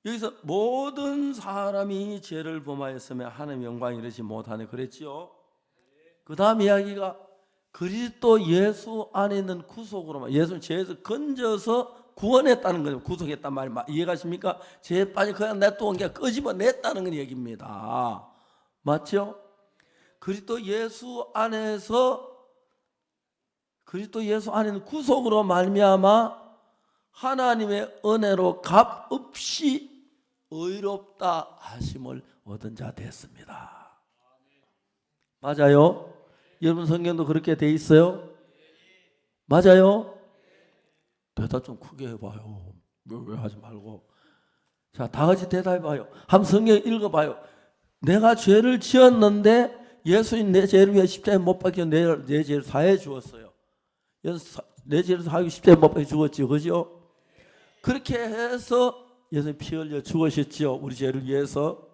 여기서 모든 사람이 죄를 범하였으면 하나님의 영광이 이르지 못하네 그랬지요. 그 다음 이야기가 그리스도 예수 안에 있는 구속으로만 예수 죄에서 건져서 구원했다는 거죠. 구속했단 말이 이해가십니까? 죄에 빠져 그냥 냅두은 게 끄집어냈다는 건 얘기입니다. 맞죠? 그리스도 예수 안에서 그리스도 예수 안에는 구속으로 말미암아 하나님의 은혜로 값 없이 의롭다 하심을 얻은 자 됐습니다. 맞아요? 여러분 성경도 그렇게 돼 있어요? 맞아요? 대답 좀 크게 해봐요. 왜 하지 말고. 자, 다 같이 대답해봐요. 한번 성경 읽어봐요. 내가 죄를 지었는데 예수님 내 죄를 위해 십자가에 못 박혀 내 죄를 사해 주었어요. 내 죄를 사하고 십자가에 못 박혀 죽었죠, 그죠? 그렇게 해서 예수님 피 흘려 죽으셨죠, 우리 죄를 위해서.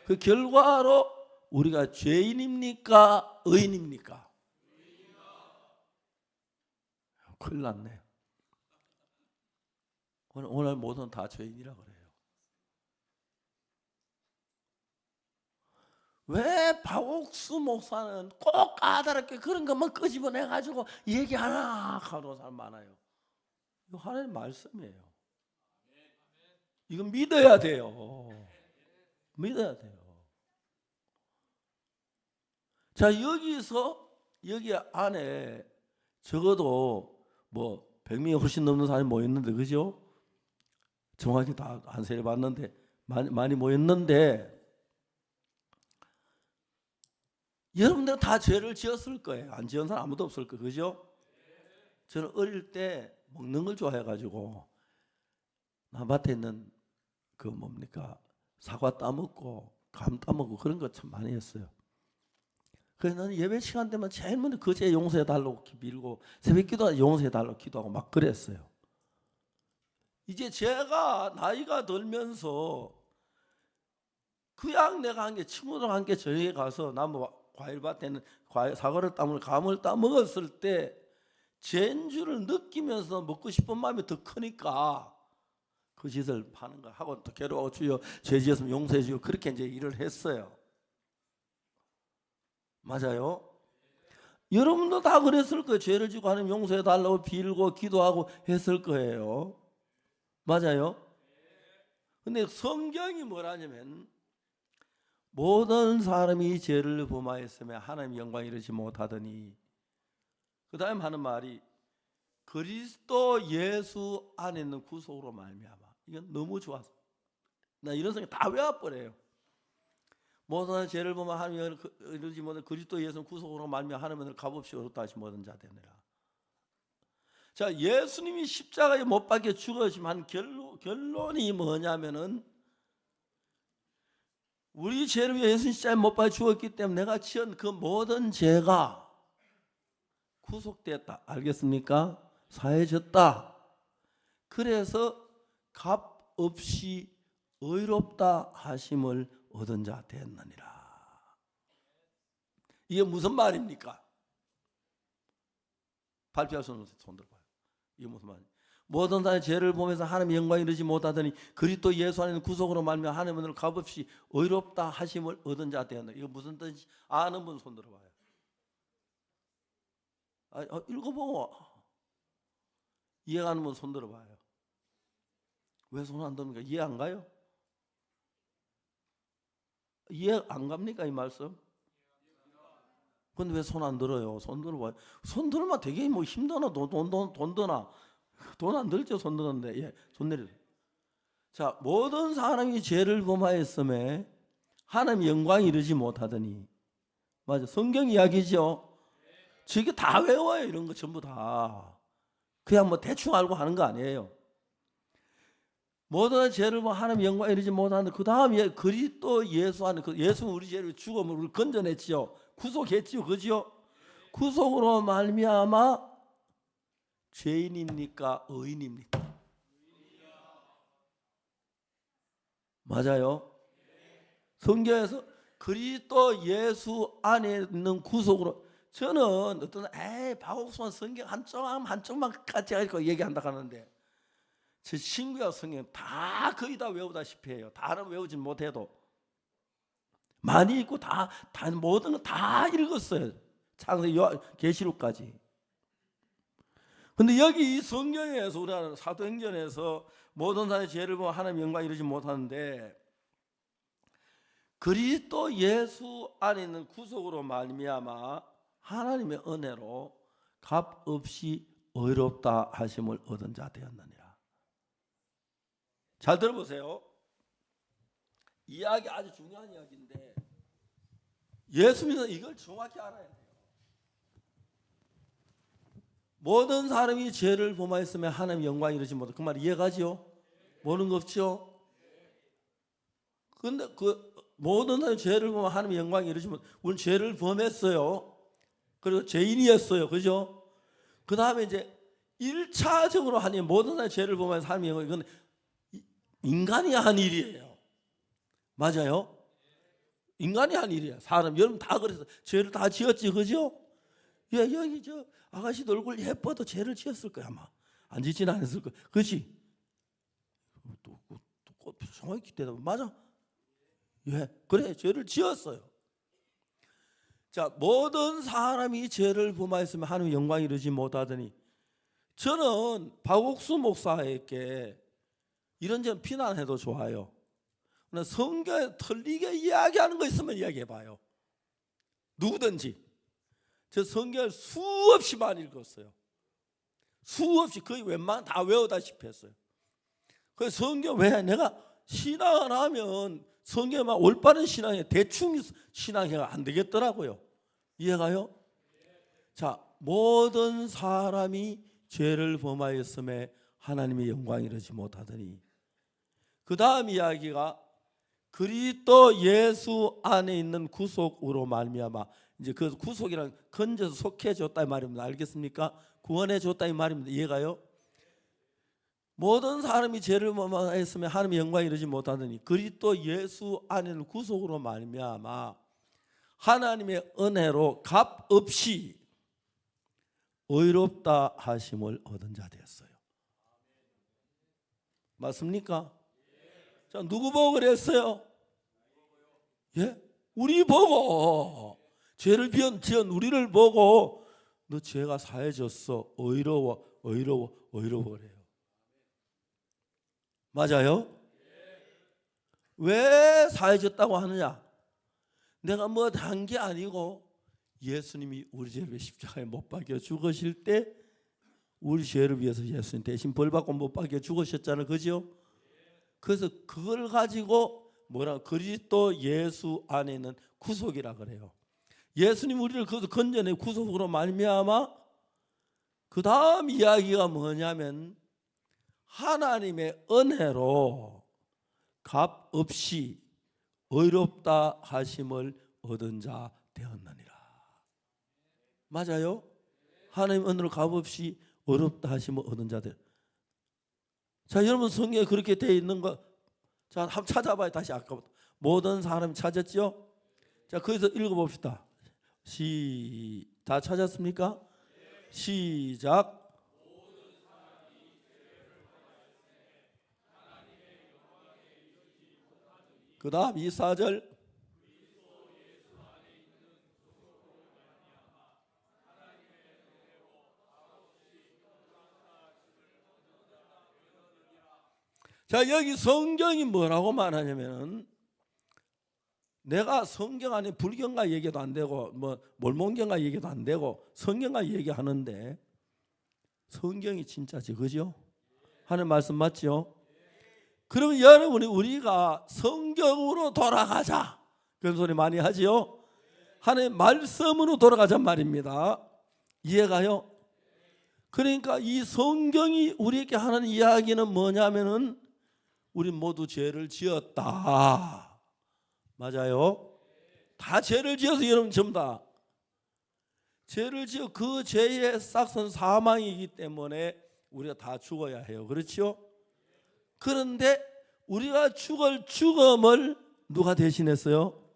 그 결과로 우리가 죄인입니까? 의인입니까? 큰일 났네. 오늘 모든 다 죄인이라 그래요. 왜 박옥수 목사는 꼭 까다롭게 그런 것만 끄집어내가지고 얘기하나 하는 사람 많아요. 이거 하나님 말씀이에요. 이건 믿어야 돼요. 믿어야 돼요. 자, 여기 안에 적어도 뭐 100명이 훨씬 넘는 사람이 모였는데, 그죠? 정확히 다 안 세려봤는데 많이 모였는데 여러분들은 다 죄를 지었을 거예요. 안 지은 사람 아무도 없을 거예요. 그죠? 저는 어릴 때 먹는 걸 좋아해가지고 남밭에 있는 그 뭡니까 사과 따먹고 감 따먹고 그런 거 참 많이 했어요. 그래서 나는 예배 시간 되면 제일 먼저 그 죄 용서해달라고 빌고 새벽기도 용서해달라고 기도하고 막 그랬어요. 이제 제가 나이가 들면서 그냥 내가 한 게 친구들 함께 저녁에 가서 나무 과일밭에는 사과를 따먹고 감을 따먹었을 때 죄인 줄을 느끼면서 먹고 싶은 마음이 더 크니까 그 짓을 파는 거 하고 또 괴로워 주여 죄 지었으면 용서해 주여 그렇게 이제 일을 했어요. 맞아요? 여러분도 다 그랬을 거예요. 죄를 지고 하나님 용서해 달라고 빌고 기도하고 했을 거예요. 맞아요? 근데 성경이 뭐라냐면 모든 사람이 죄를 범하였으며 하나님의 영광 이르지 못하더니 그 다음 하는 말이 그리스도 예수 안에 있는 구속으로 말미암아. 이건 너무 좋아서 나 이런 성경 다 외워버려요. 모든 죄를 범하 하나님의 이르지 못한 그리스도 예수 구속으로 말미암아 하나님을 값없이 의롭다 하신 모든 자 되느라. 자, 예수님이 십자가에 못 박혀 죽으시면 결론이 뭐냐면은 우리 죄를 위해 예수님 십자가에 못 박혀 죽었기 때문에 내가 지은 그 모든 죄가 구속됐다. 알겠습니까? 사해졌다. 그래서 값 없이 의롭다 하심을 얻은 자 되었느니라. 이게 무슨 말입니까? 발표할 수 없는 손 들어봐요. 이게 무슨 말이에요? 모든 사람의 죄를 보면서 하나님의 영광에 이르지 못하더니 그리스도 예수 안에 있는 구속으로 말미암아 하나님의 은혜를 값없이 의롭다 하심을 얻은 자 되었느니라. 이거 무슨 뜻인지 아는 분 손 들어봐요. 읽어보고 이해가는 분 손 들어봐요. 왜 손 안 듭니까? 이해 안 가요? 이해 안 갑니까 이 말씀? 근데 왜 손 안 들어요? 손 들어봐요. 손 들면 되게 뭐 힘드나 돈 드나 돈 안 들죠. 손 드는데 예, 손 내려. 자, 모든 사람이 죄를 범하였음에 하나님 영광이 이르지 못하더니 맞아 성경 이야기죠. 저게 다 외워요. 이런 거 전부 다 그냥 뭐 대충 알고 하는 거 아니에요. 모든 죄를 뭐 하나님 영광에 이르지 못하는데 그 다음에 그리스도 예수 안에 예수 우리 죄를 죽음을 우리 건져냈지요. 구속했지요. 그죠? 구속으로 말미암아 죄인입니까? 의인입니까? 맞아요. 성경에서 그리스도 예수 안에 있는 구속으로 저는 어떤 박옥수만 성경 한쪽만 같이 가지고 얘기한다 하는데 제 친구야 성경 다 거의 다 외우다시피 해요. 다는 외우진 못해도 많이 읽고 다 모든 거 다 읽었어요. 창세기 계시록까지. 근데 여기 이 성경에서 우리가 사도행전에서 모든 사람의 죄를 보면 하나님 영광 이루지 못하는데 그리스도 예수 안에 있는 구속으로 말미암아 하나님의 은혜로 값없이 의롭다 하심을 얻은 자 되었느니라. 잘 들어보세요. 이야기 아주 중요한 이야기인데 예수 믿는 이걸 정확히 알아야 돼요. 모든 사람이 죄를 범하였으면 하나님 영광 이루지 못해. 그 말 이해가죠? 모르는 거 없죠? 근데 그 모든 사람이 죄를 범하면 하나님 영광 이루지 못해. 우리는 죄를 범했어요. 그리고 죄인이었어요. 그죠? 그 다음에 이제 1차적으로 하나님 모든 사람이 죄를 범하면서 하나님 영광 이건 인간이 한 일이에요. 맞아요? 인간이 한 일이야. 사람 여러분 다 그래서 죄를 다 지었지. 그죠? 예, 여기 저 아가씨도 얼굴 예뻐도 죄를 지었을 거야 아마. 안 짓진 않았을 거야. 그렇지? 또 정확히 대답 맞아? 예, 그래 죄를 지었어요. 자, 모든 사람이 죄를 범하였으면 하나님 영광이 이루지 못하더니 저는 박옥수 목사에게 이런저런 비난해도 좋아요. 그러나 성경에 틀리게 이야기하는 거 있으면 이야기해봐요. 누구든지. 저 성경을 수없이 많이 읽었어요. 수없이 거의 웬만한 다 외우다시피 했어요. 그래서 성경 왜 내가 신앙을 하면 성경에만 올바른 신앙에 대충 신앙해가 안 되겠더라고요. 이해가요? 자, 모든 사람이 죄를 범하였음에 하나님의 영광이 이르지 못하더니 그 다음 이야기가 그리스도 예수 안에 있는 구속으로 말미암아 이제 그 구속이란 건져서 속해줬다 이 말입니다. 알겠습니까? 구원해줬다 이 말입니다. 이해가요? 모든 사람이 죄를 범하였으면 하나님의 영광이 이르지 못하더니 그리스도 예수 안에 있는 구속으로 말미암아 하나님의 은혜로 값없이 의롭다 하심을 얻은 자 되었어요. 맞습니까? 자, 누구 보고 그랬어요? 예? 우리 보고 죄를 지은 우리를 보고 너 죄가 사해졌어. 의로워 그래요. 맞아요? 왜 사해졌다고 하느냐? 내가 뭐 한 게 아니고 예수님이 우리 죄를 위해 십자가에 못 박혀 죽으실 때 우리 죄를 위해서 예수님 대신 벌 받고 못 박혀 죽으셨잖아요. 그죠? 그래서 그걸 가지고 뭐라 그리스도 예수 안에 있는 구속이라 그래요. 예수님 우리를 거기서 건져내 구속으로 말미암아 그 다음 이야기가 뭐냐면 하나님의 은혜로 값없이 의롭다 하심을 얻은 자 되었느니라. 맞아요? 하나님 은혜로 값없이 의롭다 하심을 얻은 자들. 자, 여러분 성경에 그렇게 되어 있는 거 자, 한번 찾아봐요. 다시 아까부터. 모든 사람이 찾았죠? 자, 거기서 읽어봅시다. 다 찾았습니까? 시작. 그 다음 24절. 자, 여기 성경이 뭐라고 말하냐면, 내가 성경 안에 불경과 얘기도 안 되고 뭐 몰몬경과 얘기도 안 되고 성경과 얘기하는데 성경이 진짜지, 그죠? 하는 말씀 맞죠? 그러면 여러분이 우리가 성경으로 돌아가자 그런 소리 많이 하지요? 하나님의 말씀으로 돌아가자 말입니다. 이해가요? 그러니까 이 성경이 우리에게 하는 이야기는 뭐냐면은 우리 모두 죄를 지었다. 맞아요? 다 죄를 지어서 여러분 전부 다 죄를 지어 그 죄의 싹은 사망이기 때문에 우리가 다 죽어야 해요. 그렇죠? 그런데 우리가 죽을 죽음을 누가 대신했어요?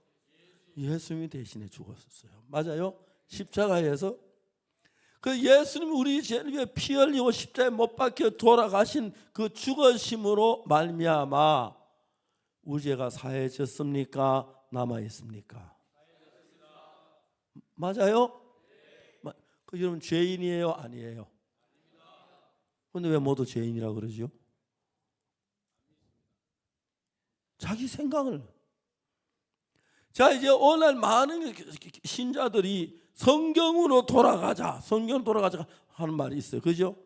예수님이 대신해 죽었어요. 맞아요? 십자가에서 그 예수님이 우리 죄를 위해 피 흘리고 십자가에 못 박혀 돌아가신 그 죽으심으로 말미암아 우리 죄가 사해졌습니까? 남아 있습니까? 맞아요? 그 여러분 죄인이에요? 아니에요? 그런데 왜 모두 죄인이라고 그러죠? 자기 생각을. 자, 이제 오늘 많은 신자들이 성경으로 돌아가자, 성경으로 돌아가자 하는 말이 있어요. 그죠?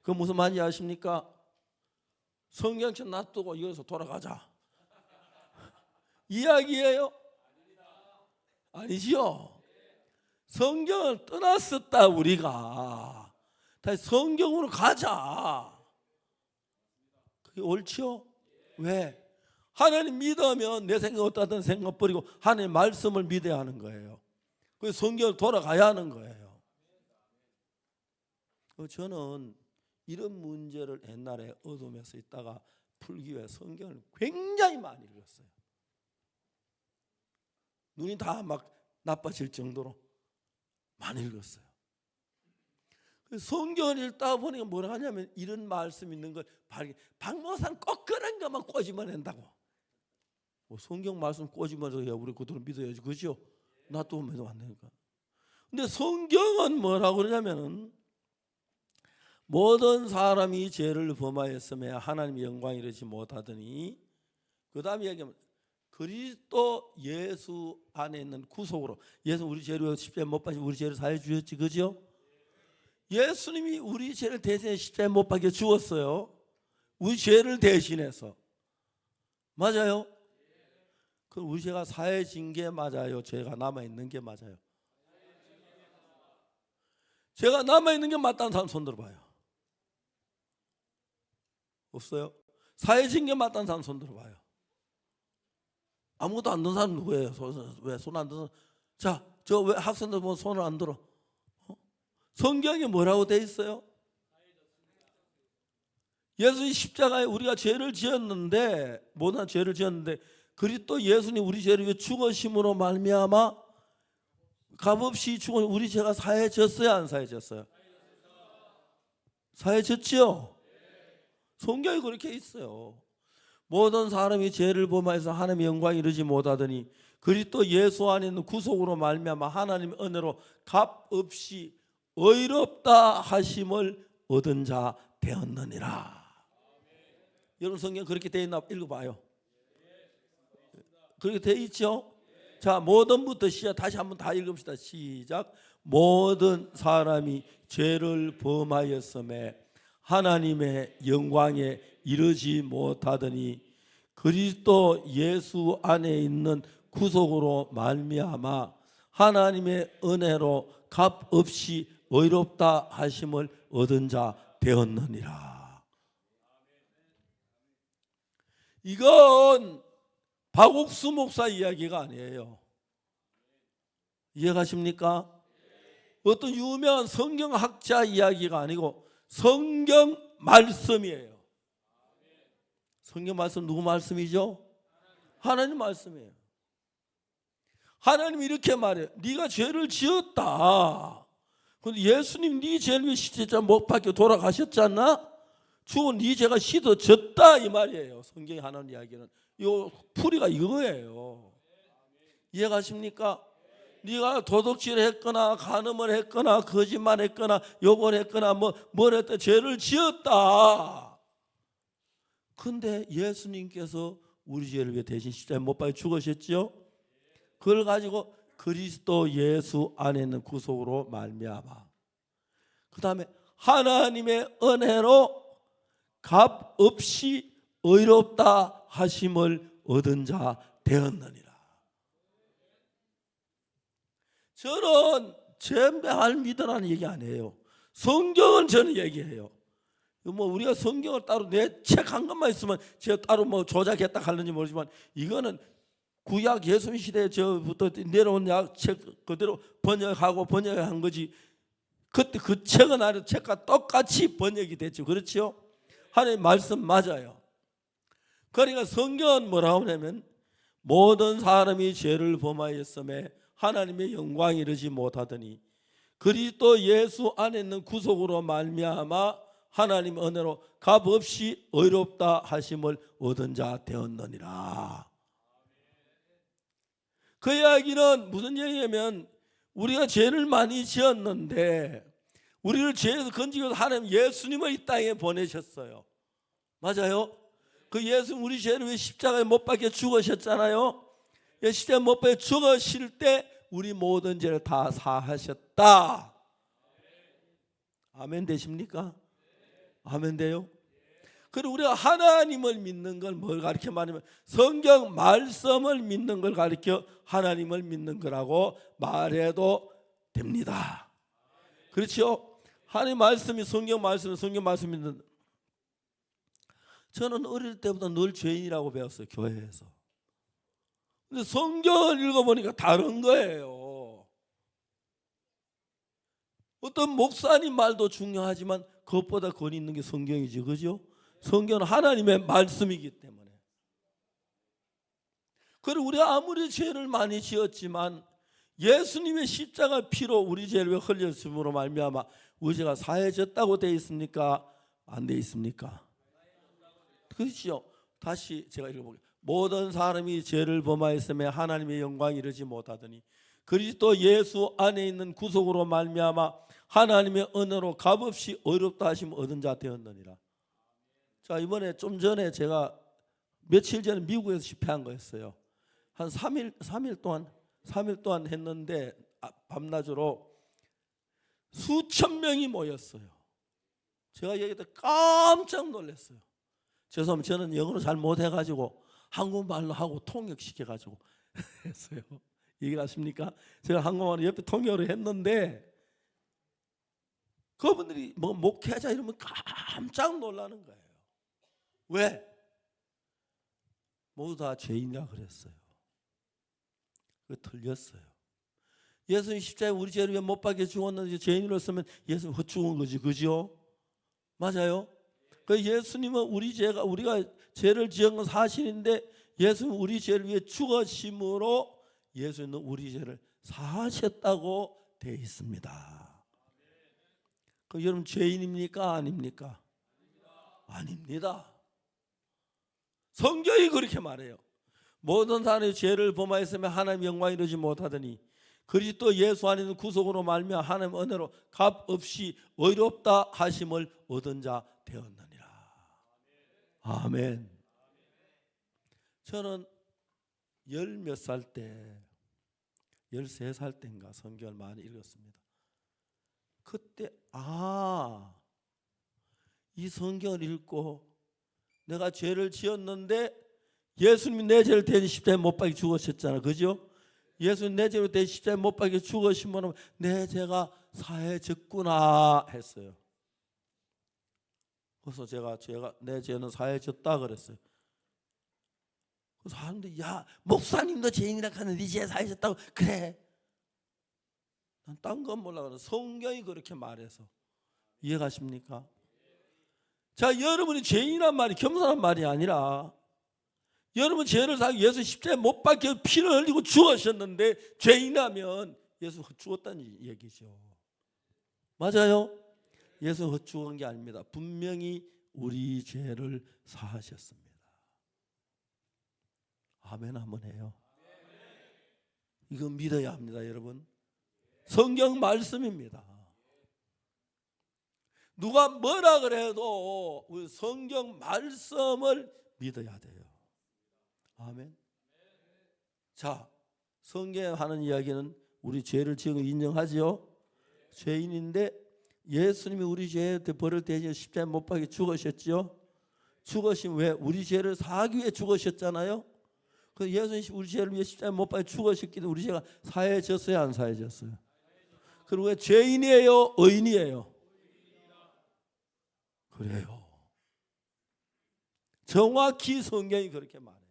그 무슨 말인지 아십니까? 성경 좀 놔두고 여기서 돌아가자 이야기예요? 아니지요. 성경을 떠났었다 우리가. 다시 성경으로 가자. 그게 옳지요? 왜? 하나님 믿으면 내 생각 어떠든 생각 버리고 하나님의 말씀을 믿어야 하는 거예요. 그래서 성경을 돌아가야 하는 거예요. 저는 이런 문제를 옛날에 어둠에서 있다가 풀기 위해 성경을 굉장히 많이 읽었어요. 눈이 다 막 나빠질 정도로 많이 읽었어요. 성경을 읽다 보니까 뭐라 하냐면 이런 말씀 있는 걸 박목사는 꼭 그런 것만 꼬집어낸다고. 뭐 성경 말씀 꼬집어내서 우리 그대로 믿어야지, 그죠? 놔두면 안 되니까. 근데 성경은 뭐라고 그러냐면은 모든 사람이 죄를 범하였음에 하나님의 영광에 이르지 못하더니, 그 다음에 얘기하면 그리스도 예수 안에 있는 구속으로, 예수 우리 죄를 십자가에 못 박혀 우리 죄를 사해 주셨지, 그죠? 예수님이 우리 죄를 대신해 십자가에 못 박혀 죽었어요. 우리 죄를 대신해서. 맞아요? 그 우리 죄가 사해진 게 맞아요? 죄가 남아있는 게 맞아요? 죄가 남아있는 게 맞다는 사람 손 들어봐요. 없어요? 사해진 게 맞다는 사람 손 들어봐요. 아무것도 안 든 사람 누구예요? 왜 손 안 드는? 자, 저 왜 학생들 보면 손을 안 들어? 성경에 뭐라고 돼 있어요? 예수님 십자가에 우리가 죄를 지었는데, 모든 죄를 지었는데 그리스도 예수님 우리 죄를 위해 죽으심으로 말미암아 값없이 죽은 우리 죄가 사해졌어요, 안 사해졌어요? 사해졌죠? 성경이 그렇게 있어요. 모든 사람이 죄를 범하여서 하나님의 영광에 이르지 못하더니 그리스도 예수 안에 있는 구속으로 말미암아 하나님의 은혜로 값없이 의롭다 하심을 얻은 자 되었느니라. 여러분 성경 그렇게 되어 있나 읽어봐요. 그렇게 되어 있죠? 자, 모든부터 시작. 다시 한번 다 읽읍시다. 시작. 모든 사람이 죄를 범하였음에 하나님의 영광에 이르지 못하더니 그리스도 예수 안에 있는 구속으로 말미암아 하나님의 은혜로 값없이 의롭다 하심을 얻은 자 되었느니라. 이건 박옥수 목사 이야기가 아니에요. 이해가십니까? 어떤 유명한 성경학자 이야기가 아니고 성경 말씀이에요. 성경 말씀 누구 말씀이죠? 하나님 말씀이에요. 하나님이 이렇게 말해요. 네가 죄를 지었다. 근데 예수님 네 죄를 위해 십자가 못 박혀 돌아가셨지 않나? 죽은 네 죄가 씻어졌다 이 말이에요. 성경이 하는 이야기는. 이 풀이가 이거예요. 이해가십니까? 네가 도둑질을 했거나 간음을 했거나 거짓말했거나 욕을 뭘 했다 죄를 지었다. 근데 예수님께서 우리 죄를 위해 대신 십자가에 못 박혀 죽으셨죠? 그걸 가지고 그리스도 예수 안에 있는 구속으로 말미암아. 그 다음에 하나님의 은혜로 값 없이 의롭다 하심을 얻은 자 되었느니라. 저는 잼배할 믿으라는 얘기 안 해요. 성경은 저는 얘기해요. 뭐 우리가 성경을 따로 내 책 한 것만 있으면 제가 따로 뭐 조작했다 하는지 모르지만 이거는 구약 예수님 시대 저부터 내려온 책 그대로 번역한 거지. 그때 그 책은 아니라 책과 똑같이 번역이 됐죠. 그렇죠? 하나님 말씀 맞아요. 그러니까 성경은 뭐라고 하냐면 모든 사람이 죄를 범하였음에 하나님의 영광이 이르지 못하더니 그리스도 예수 안에 있는 구속으로 말미암아 하나님의 은혜로 값없이 의롭다 하심을 얻은 자 되었느니라. 그 이야기는 무슨 얘기냐면 우리가 죄를 많이 지었는데 우리를 죄에서 건지기 위해서 하나님 예수님을 이 땅에 보내셨어요. 맞아요? 그 예수님 우리 죄를 위해 십자가에 못 박혀 죽으셨잖아요. 십자가에 못 박혀 죽으실 때 우리 모든 죄를 다 사하셨다. 아멘 되십니까? 아멘 돼요? 그리고 우리가 하나님을 믿는 걸 뭘 가르쳐 말하면 성경 말씀을 믿는 걸 가르쳐 하나님을 믿는 거라고 말해도 됩니다. 그렇죠? 하나님 말씀이 성경 말씀 믿는. 저는 어릴 때부터 늘 죄인이라고 배웠어요. 교회에서. 근데 성경을 읽어보니까 다른 거예요. 어떤 목사님 말도 중요하지만 그것보다 권위 있는 게 성경이지, 그죠? 성경은 하나님의 말씀이기 때문에. 그리고 우리가 아무리 죄를 많이 지었지만 예수님의 십자가 피로 우리 죄를 위해 흘렸음으로 말미암아 우리 죄가 사해졌다고 되어 있습니까? 안 되어 있습니까? 그렇죠. 다시 제가 읽어볼게요. 모든 사람이 죄를 범하였음에 하나님의 영광이 이르지 못하더니 그리스도 예수 안에 있는 구속으로 말미암아 하나님의 은혜로 값없이 의롭다 하심 얻은 자 되었느니라. 자, 이번에 좀 전에 제가 며칠 전에 미국에서 집회한 거였어요. 한 3일 동안 했는데 밤낮으로 수천 명이 모였어요. 제가 얘기할 때 깜짝 놀랐어요. 죄송합니다. 저는 영어로 잘 못해가지고 한국말로 하고 통역시켜가지고 했어요. 이해하십니까? 제가 한국말로 옆에 통역을 했는데 그분들이 뭐 목회자 이러면 깜짝 놀라는 거예요. 왜? 모두 다 죄인이라 그랬어요. 그 틀렸어요. 예수님 십자가에 우리 죄를 위해 못 박혀 죽었는데 죄인으로서면 예수님 헛죽은 거지, 그죠? 맞아요? 그 예수님은 우리가 죄를 지은 건 사실인데 예수님은 우리 죄를 위해 죽으심으로 예수님은 우리 죄를 사하셨다고 되어 있습니다. 그 여러분 죄인입니까? 아닙니까? 아닙니다. 성경이 그렇게 말해요. 모든 사람이 죄를 범하였으면 하나님의 영광이 이르지 못하더니 그리스도 예수 안에 있는 구속으로 말미암아 하나님의 은혜로 값없이 의롭다 하심을 얻은 자 되었느니라. 아멘. 저는 10몇 살 때 13살 때인가 성경을 많이 읽었습니다. 그때 이 성경을 읽고 내가 죄를 지었는데 예수님이 내 죄를 대신 십자가에 못 박혀 죽으셨잖아요. 그죠? 예수님 내 죄로 대신 십자가에 못 박혀 죽으시면 내 죄가 사해졌구나 했어요. 그래서 제가 내 죄는 사해졌다 그랬어요. 그래서 하는데 야 목사님도 죄인이라 하는데 네 죄 사해졌다고 그래. 난 딴 건 몰라. 성경이 그렇게 말해서 이해가십니까? 자, 여러분이 죄인이란 말이 겸손한 말이 아니라 여러분 죄를 사고 예수 십자가에 못 박혀 피를 흘리고 죽으셨는데 죄인이라면 예수 죽었다는 얘기죠. 맞아요? 예수 죽은 게 아닙니다. 분명히 우리 죄를 사하셨습니다. 아멘 한번 해요. 이거 믿어야 합니다, 여러분. 성경 말씀입니다. 누가 뭐라 그래도 우리 성경 말씀을 믿어야 돼요. 아멘. 자, 성경에 하는 이야기는 우리 죄를 지은 거 인정하죠? 죄인인데 예수님이 우리 죄의 벌을 대신 십자가에 못 박혀 죽으셨죠? 죽으신 왜? 우리 죄를 사하기 위해 죽으셨잖아요. 그 예수님 우리 죄를 위해 십자가에 못 박혀 죽으셨기 때문에 우리 죄가 사해졌어요, 안 사해졌어요? 그리고 왜 죄인이에요, 의인이에요? 그래요. 정확히 성경이 그렇게 말해요.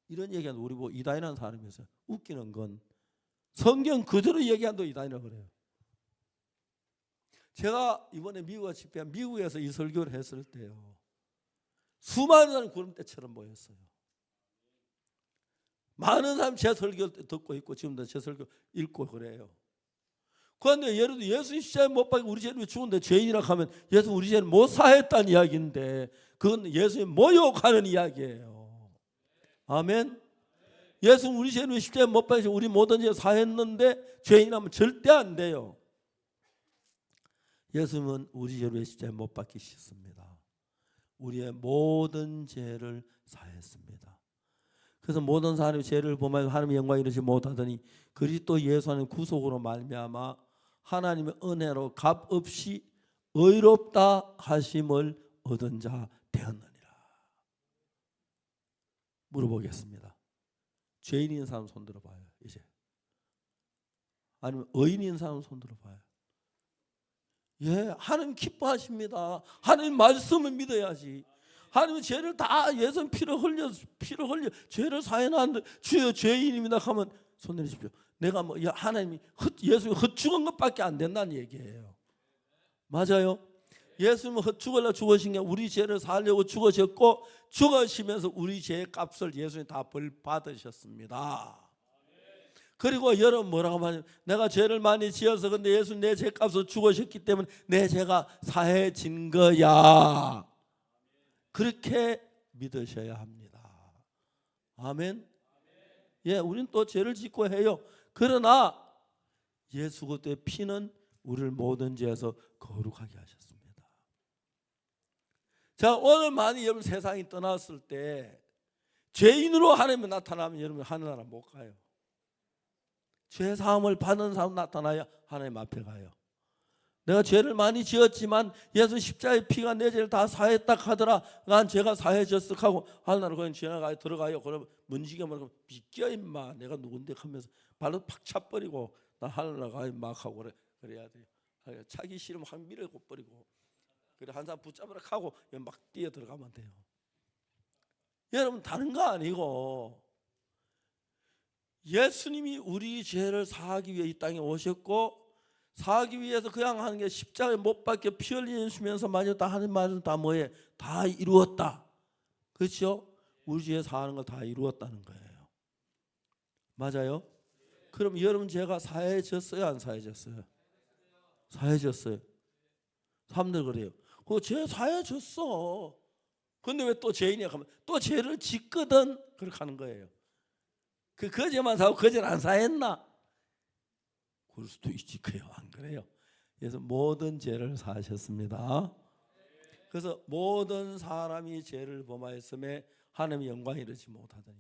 이런 얘기하는 우리 보고 이단이라는 사람이 있어요. 웃기는 건 성경 그대로 얘기한다고 이단이라고 그래요. 제가 이번에 미국에 집회한 미국에서 이 설교를 했을 때요, 수많은 사람이 구름대처럼 모였어요. 많은 사람이 제 설교 듣고 있고 지금도 제 설교 읽고 그래요. 그런데 예를 들어 예수 십자가에 못 박혀 우리 죄를 죽었는데 죄인이라 하면 예수 우리 죄를 못 사했다는 이야기인데 그건 예수님 모욕하는 이야기예요. 아멘. 예수 우리 죄를 십자가에 못 박혀 우리 모든 죄 사했는데 죄인이라면 절대 안 돼요. 예수님은 우리 죄를 십자가에 못 박히셨습니다. 우리의 모든 죄를 사했습니다. 그래서 모든 사람이 죄를 범하여 하나님의 영광을 이루지 못하더니 그리스도 예수 안에 구속으로 말미암아 하나님의 은혜로 값없이 의롭다 하심을 얻은 자 되었느니라. 물어보겠습니다. 죄인인 사람 손 들어봐요. 이제 아니면 의인인 사람 손 들어봐요. 예, 하나님 기뻐하십니다. 하나님 말씀을 믿어야지. 하나님 죄를 다 예수 피를 흘려 죄를 사해놨는데 주여 죄인입니다 하면 손 내리십시오. 내가 뭐 하나님이 예수님이 헛죽은 것밖에 안 된다는 얘기예요. 맞아요. 예수님은 헛죽으려 죽으신 게 우리 죄를 살려고 죽으셨고 죽으시면서 우리 죄의 값을 예수님이 다 벌 받으셨습니다. 그리고 여러분 뭐라고 하냐면 내가 죄를 많이 지어서 근데 예수님 내 죄값을 죽으셨기 때문에 내 죄가 사해진 거야. 그렇게 믿으셔야 합니다. 아멘. 예, 우리는 또 죄를 짓고 해요. 그러나 예수 그리스도의 피는 우리를 모든 죄에서 거룩하게 하셨습니다. 자, 오늘 만약 여러분 세상이 떠났을 때 죄인으로 하나님이 나타나면 여러분 하늘나라 못 가요. 죄 사함을 받은 사람 나타나야 하나님 앞에 가요. 내가 죄를 많이 지었지만 예수 십자가의 피가 내 죄를 다 사했다 하더라. 난 죄가 사해졌어 하고 하늘나라 그냥 지나가요. 들어가요. 그러면 문지기가 뭐라고 비껴 임마 내가 누군데 하면서 발로 팍 차버리고 나 하늘나라 가요 막 하고 그래야 돼요. 차기 싫으면 확 밀어고 버리고 그래 한 사람 붙잡으라 하고 막 뛰어 들어가면 돼요. 여러분 다른 거 아니고 예수님이 우리 죄를 사하기 위해 이 땅에 오셨고 사하기 위해서 그냥 하는 게 십자가에 못 박혀 피 흘리시면서 마저 다 하는 말은 다 뭐예요? 다 이루었다. 그렇죠? 우리 죄 사하는 걸 다 이루었다는 거예요. 맞아요? 그럼 여러분 죄가 사해졌어요? 안 사해졌어요? 사해졌어요. 사람들 그래요. 그 죄 사해졌어. 근데 왜 또 죄인이야? 하면 또 죄를 짓거든. 그렇게 하는 거예요. 그 죄만 사고 그 죄를 안 사했나? 그럴 수도 있지. 그래요. 안 그래요? 그래서 모든 죄를 사하셨습니다. 그래서 모든 사람이 죄를 범하였음에 하나님의 영광에 이르지 못하더니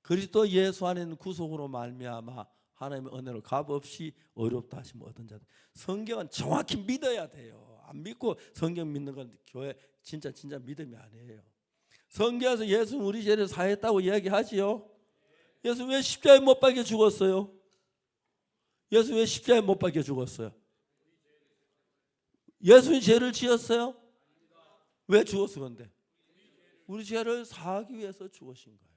그리스도 예수 안에 있는 구속으로 말미암아 하나님의 은혜로 값없이 어렵다 하시면 얻은 자들. 성경은 정확히 믿어야 돼요. 안 믿고 성경 믿는 건 교회 진짜 믿음이 아니에요. 성경에서 예수 우리 죄를 사했다고 이야기하지요. 예수 왜 십자가에 못 박혀 죽었어요? 예수 왜 십자가에 못 박혀 죽었어요? 예수님 죄를 지었어요? 왜 죽었어 근데? 우리 죄를 사하기 위해서 죽으신 거예요.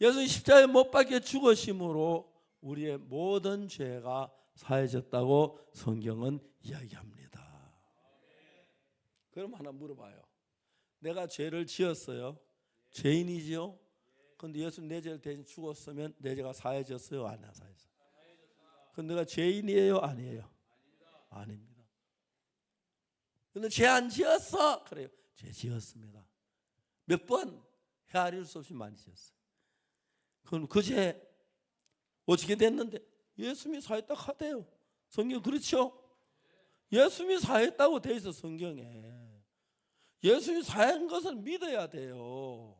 예수님 십자가에 못 박혀 죽으심으로 우리의 모든 죄가 사해졌다고 성경은 이야기합니다. 그럼 하나 물어봐요. 내가 죄를 지었어요. 죄인이지요. 근데 예수 내 죄를 대신 죽었으면 내 죄가 사해졌어요, 안 사해졌어요? 근데 내가 죄인이에요, 아니에요? 아닙니다. 근데 죄 안 지었어? 그래요. 죄 지었습니다. 몇 번? 헤아릴 수 없이 많이 지었어요. 그럼 그 죄 어떻게 됐는데? 예수님이 사했다 하대요. 성경 그렇죠? 예수님이 사했다고 돼 있어, 성경에. 예수님이 사한 것을 믿어야 돼요.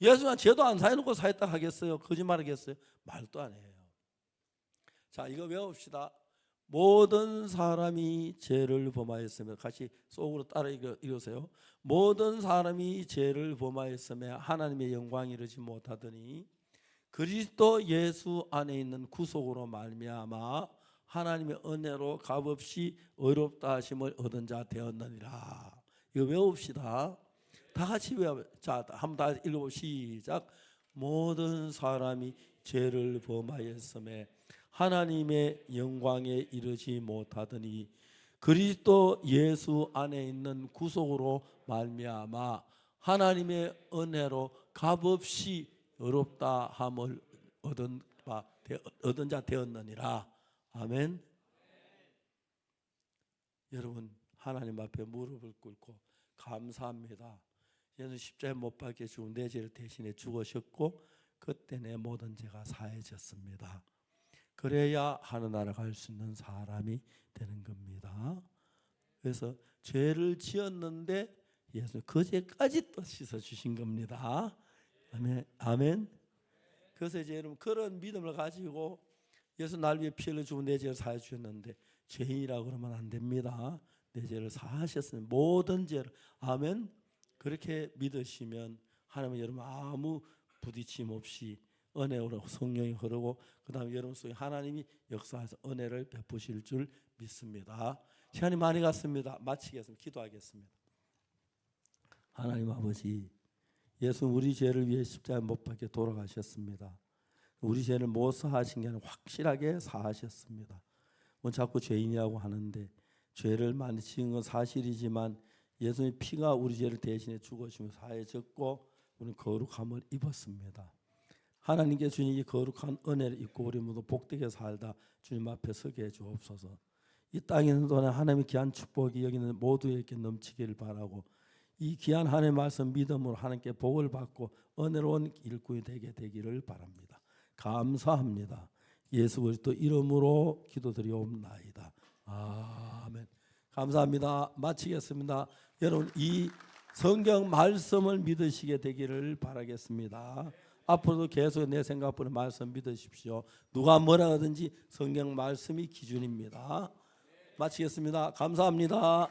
예수님은 죄도 안 사해놓고 사했다 하겠어요? 거짓말하겠어요? 말도 안 해요. 자, 이거 외웁시다. 모든 사람이 죄를 범하였으며, 같이 속으로 따라 읽으세요. 모든 사람이 죄를 범하였으며 하나님의 영광이 이르지 못하더니 그리스도 예수 안에 있는 구속으로 말미암아 하나님의 은혜로 값없이 의롭다 하심을 얻은 자 되었느니라. 이거 외웁시다. 다 같이 외워. 자, 한번 다 읽어보시죠. 시작. 모든 사람이 죄를 범하였으며 하나님의 영광에 이르지 못하더니 그리스도 예수 안에 있는 구속으로 말미암아 하나님의 은혜로 값없이 의롭다 함을 얻은 자 되었느니라. 아멘. 여러분, 하나님 앞에 무릎을 꿇고 감사합니다. 예수 십자가에 못 박혀 죽은 내 죄를 대신해 죽으셨고 그때 내 모든 죄가 사해졌습니다. 그래야 하늘나라 갈 수 있는 사람이 되는 겁니다. 그래서 죄를 지었는데 예수 그 죄까지 또 씻어 주신 겁니다. 아멘. 아멘. 그래서 이제 여러분 그런 믿음을 가지고 예수 날 위해 피 흘려 죽은 내 죄를 사해 주셨는데 죄인이라고 그러면 안 됩니다. 내 죄를 사하셨으면 모든 죄를. 아멘. 그렇게 믿으시면 하나님은 여러분 아무 부딪힘 없이 은혜로 성령이 흐르고 그 다음에 여러분 속에 하나님이 역사해서 은혜를 베푸실 줄 믿습니다. 시간이 많이 갔습니다. 마치겠습니다. 기도하겠습니다. 하나님 아버지, 예수 우리 죄를 위해 십자가에 못 박혀 돌아가셨습니다. 우리 죄를 못 사하신 게 아니라 확실하게 사하셨습니다. 자꾸 죄인이라고 하는데 죄를 많이 지은 건 사실이지만 예수님의 피가 우리 죄를 대신해 죽으시며 사해졌고 우리는 거룩함을 입었습니다. 하나님께 주님 이 거룩한 은혜를 입고 우리 모두 복되게 살다 주님 앞에 서게 해 주옵소서. 이 땅에 있는 동안 하나님의 귀한 축복이 여기는 모두에게 넘치기를 바라고 이 귀한 하나님의 말씀 믿음으로 하나님께 복을 받고 은혜로운 일꾼이 되기를 바랍니다. 감사합니다. 예수 그리스도 이름으로 기도드리옵나이다. 아멘. 감사합니다. 마치겠습니다. 여러분 이 성경 말씀을 믿으시게 되기를 바라겠습니다. 앞으로도 계속 내 생각보다 말씀 믿으십시오. 누가 뭐라 하든지 성경 말씀이 기준입니다. 마치겠습니다. 감사합니다.